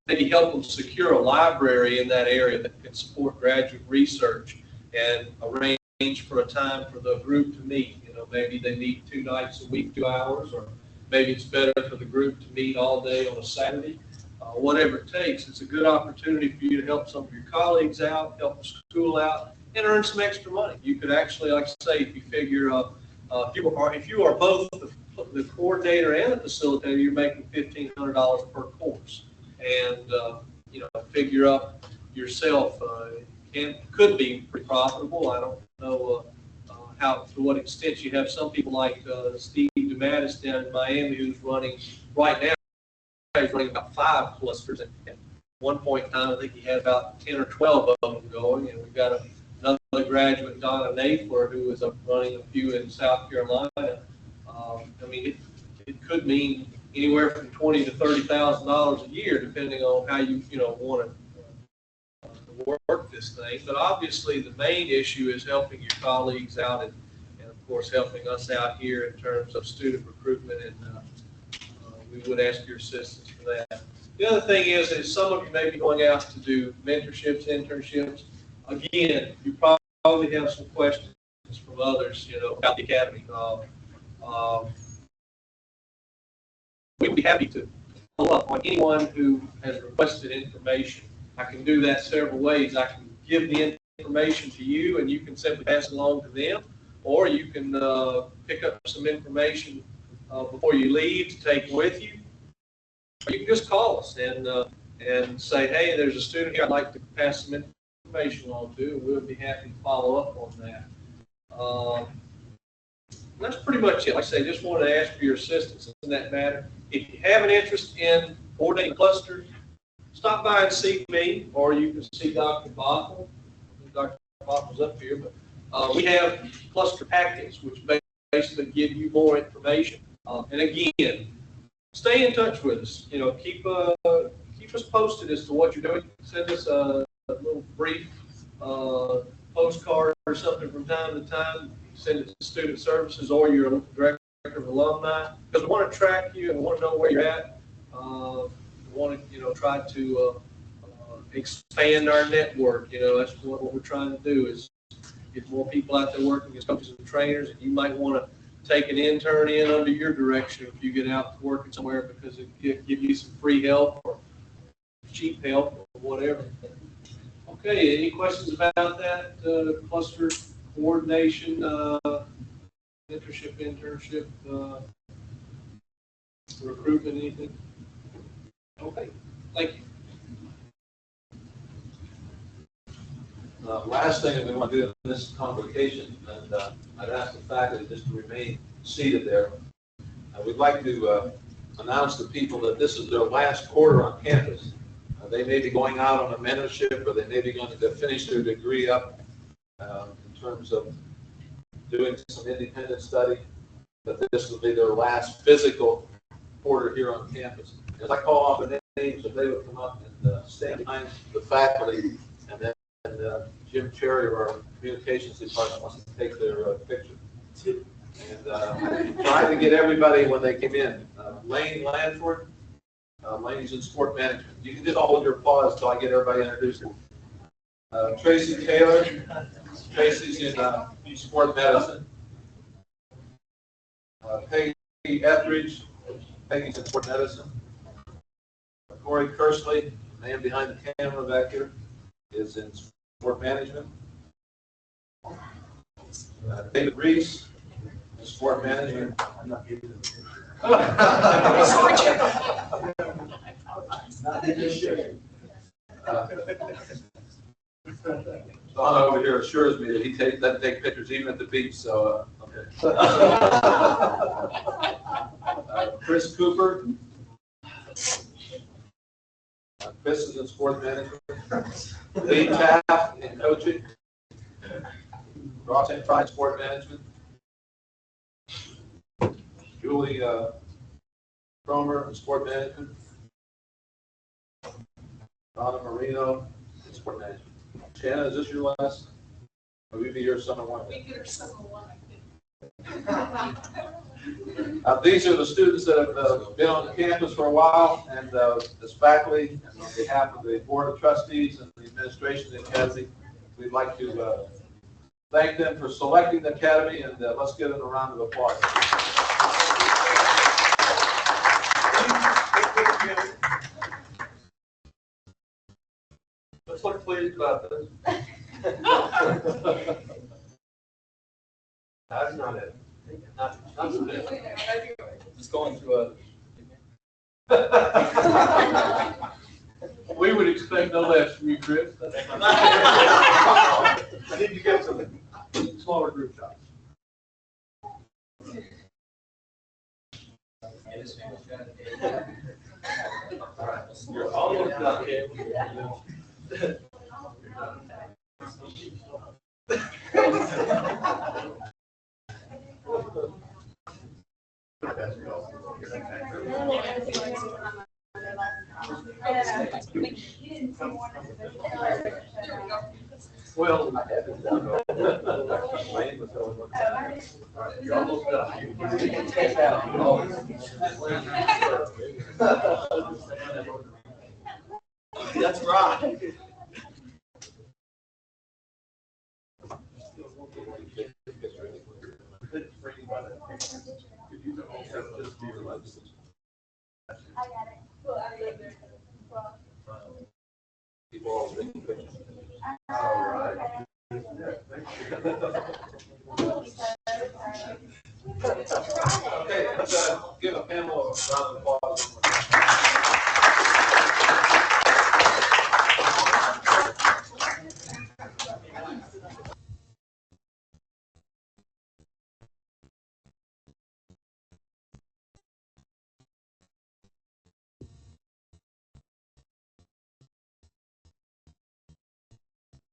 Maybe help them secure a library in that area that can support graduate research and arrange for a time for the group to meet. Maybe they meet 2 nights a week, 2 hours, or maybe it's better for the group to meet all day on a Saturday. Whatever it takes, it's a good opportunity for you to help some of your colleagues out, help the school out, and earn some extra money. You could actually, like I say, if you figure, if you are both the coordinator and the facilitator, you're making $1,500 per course. And figure up yourself. Could be pretty profitable. I don't know to what extent. You have some people like Steve DeMattis down in Miami who's running right now. He's running about 5 clusters. At one point in time, I think he had about 10 or 12 of them going. And we've got another graduate, Donna Nafler, who is running a few in South Carolina. It could mean anywhere from $20,000 to $30,000 a year, depending on how you want to work this thing. But obviously, the main issue is helping your colleagues out, and of of course, helping us out here in terms of student recruitment, and we would ask your assistance for that. The other thing is some of you may be going out to do mentorships, internships. Again, you probably have some questions from others, about the academy. We'd be happy to follow up on anyone who has requested information. I can do that several ways. I can give the information to you, and you can simply pass it along to them, or you can pick up some information before you leave to take with you. Or you can just call us and say, hey, there's a student here I'd like to pass some information on to, and we'll be happy to follow up on that. That's pretty much it. Like I say, just wanted to ask for your assistance in that matter. If you have an interest in coordinating a cluster, stop by and see me, or you can see Dr. Bothell. Dr. Bothell's up here, but we have cluster packets, which basically give you more information. And again, stay in touch with us. Keep us posted as to what you're doing. Send us a little brief postcard or something from time to time. Send it to Student Services or your Director of Alumni, because we want to track you and we want to know where you're at. We want to, try to expand our network. That's what we're trying to do, is get more people out there working as coaches and trainers. And you might want to take an intern in under your direction if you get out working somewhere, because it give you some free help or cheap help or whatever. Okay, any questions about that cluster coordination, internship, recruitment, anything? Okay, thank you. Last thing that we want to do in this convocation, and I'd ask the faculty just to remain seated there. We'd like to announce to people that this is their last quarter on campus. They may be going out on a mentorship, or they may be going to finish their degree up in terms of doing some independent study, but this will be their last physical quarter here on campus. As I call off the names, if they would come up and stand behind the faculty, and then Jim Cherry of our communications department wants to take their picture. And trying to get everybody when they came in. Lane Lanford, Lane's in sport management. You can just hold your applause until I get everybody introduced. Tracy Taylor, Tracy's in sport medicine. Peggy Etheridge, Peggy's in sport medicine. Corey Kersley, man behind the camera back here, is in sport management. David Reese, in sport management. I'm not giving it. Don over here assures me that he doesn't take pictures even at the beach, so okay. Chris Cooper. Chris is in sport management. Lee Taft in coaching. Ross and Pride sport management. Julie Cromer in sport management. Donna Marino in sport management. Shannon, is this your last? Will we be here summer one? We get our summer one, I think. These are the students that have been on campus for a while, and as faculty, and on behalf of the Board of Trustees and the administration of the Academy, we'd like to thank them for selecting the Academy, and let's give them a round of applause. Let's look pleased about this. That's not it. Not it. Just going through we would expect no less from you, Chris. I need to get some smaller group shots. You're almost done. Well, You're almost done. You can take that out. That's right. okay, let's give a panel a round of applause.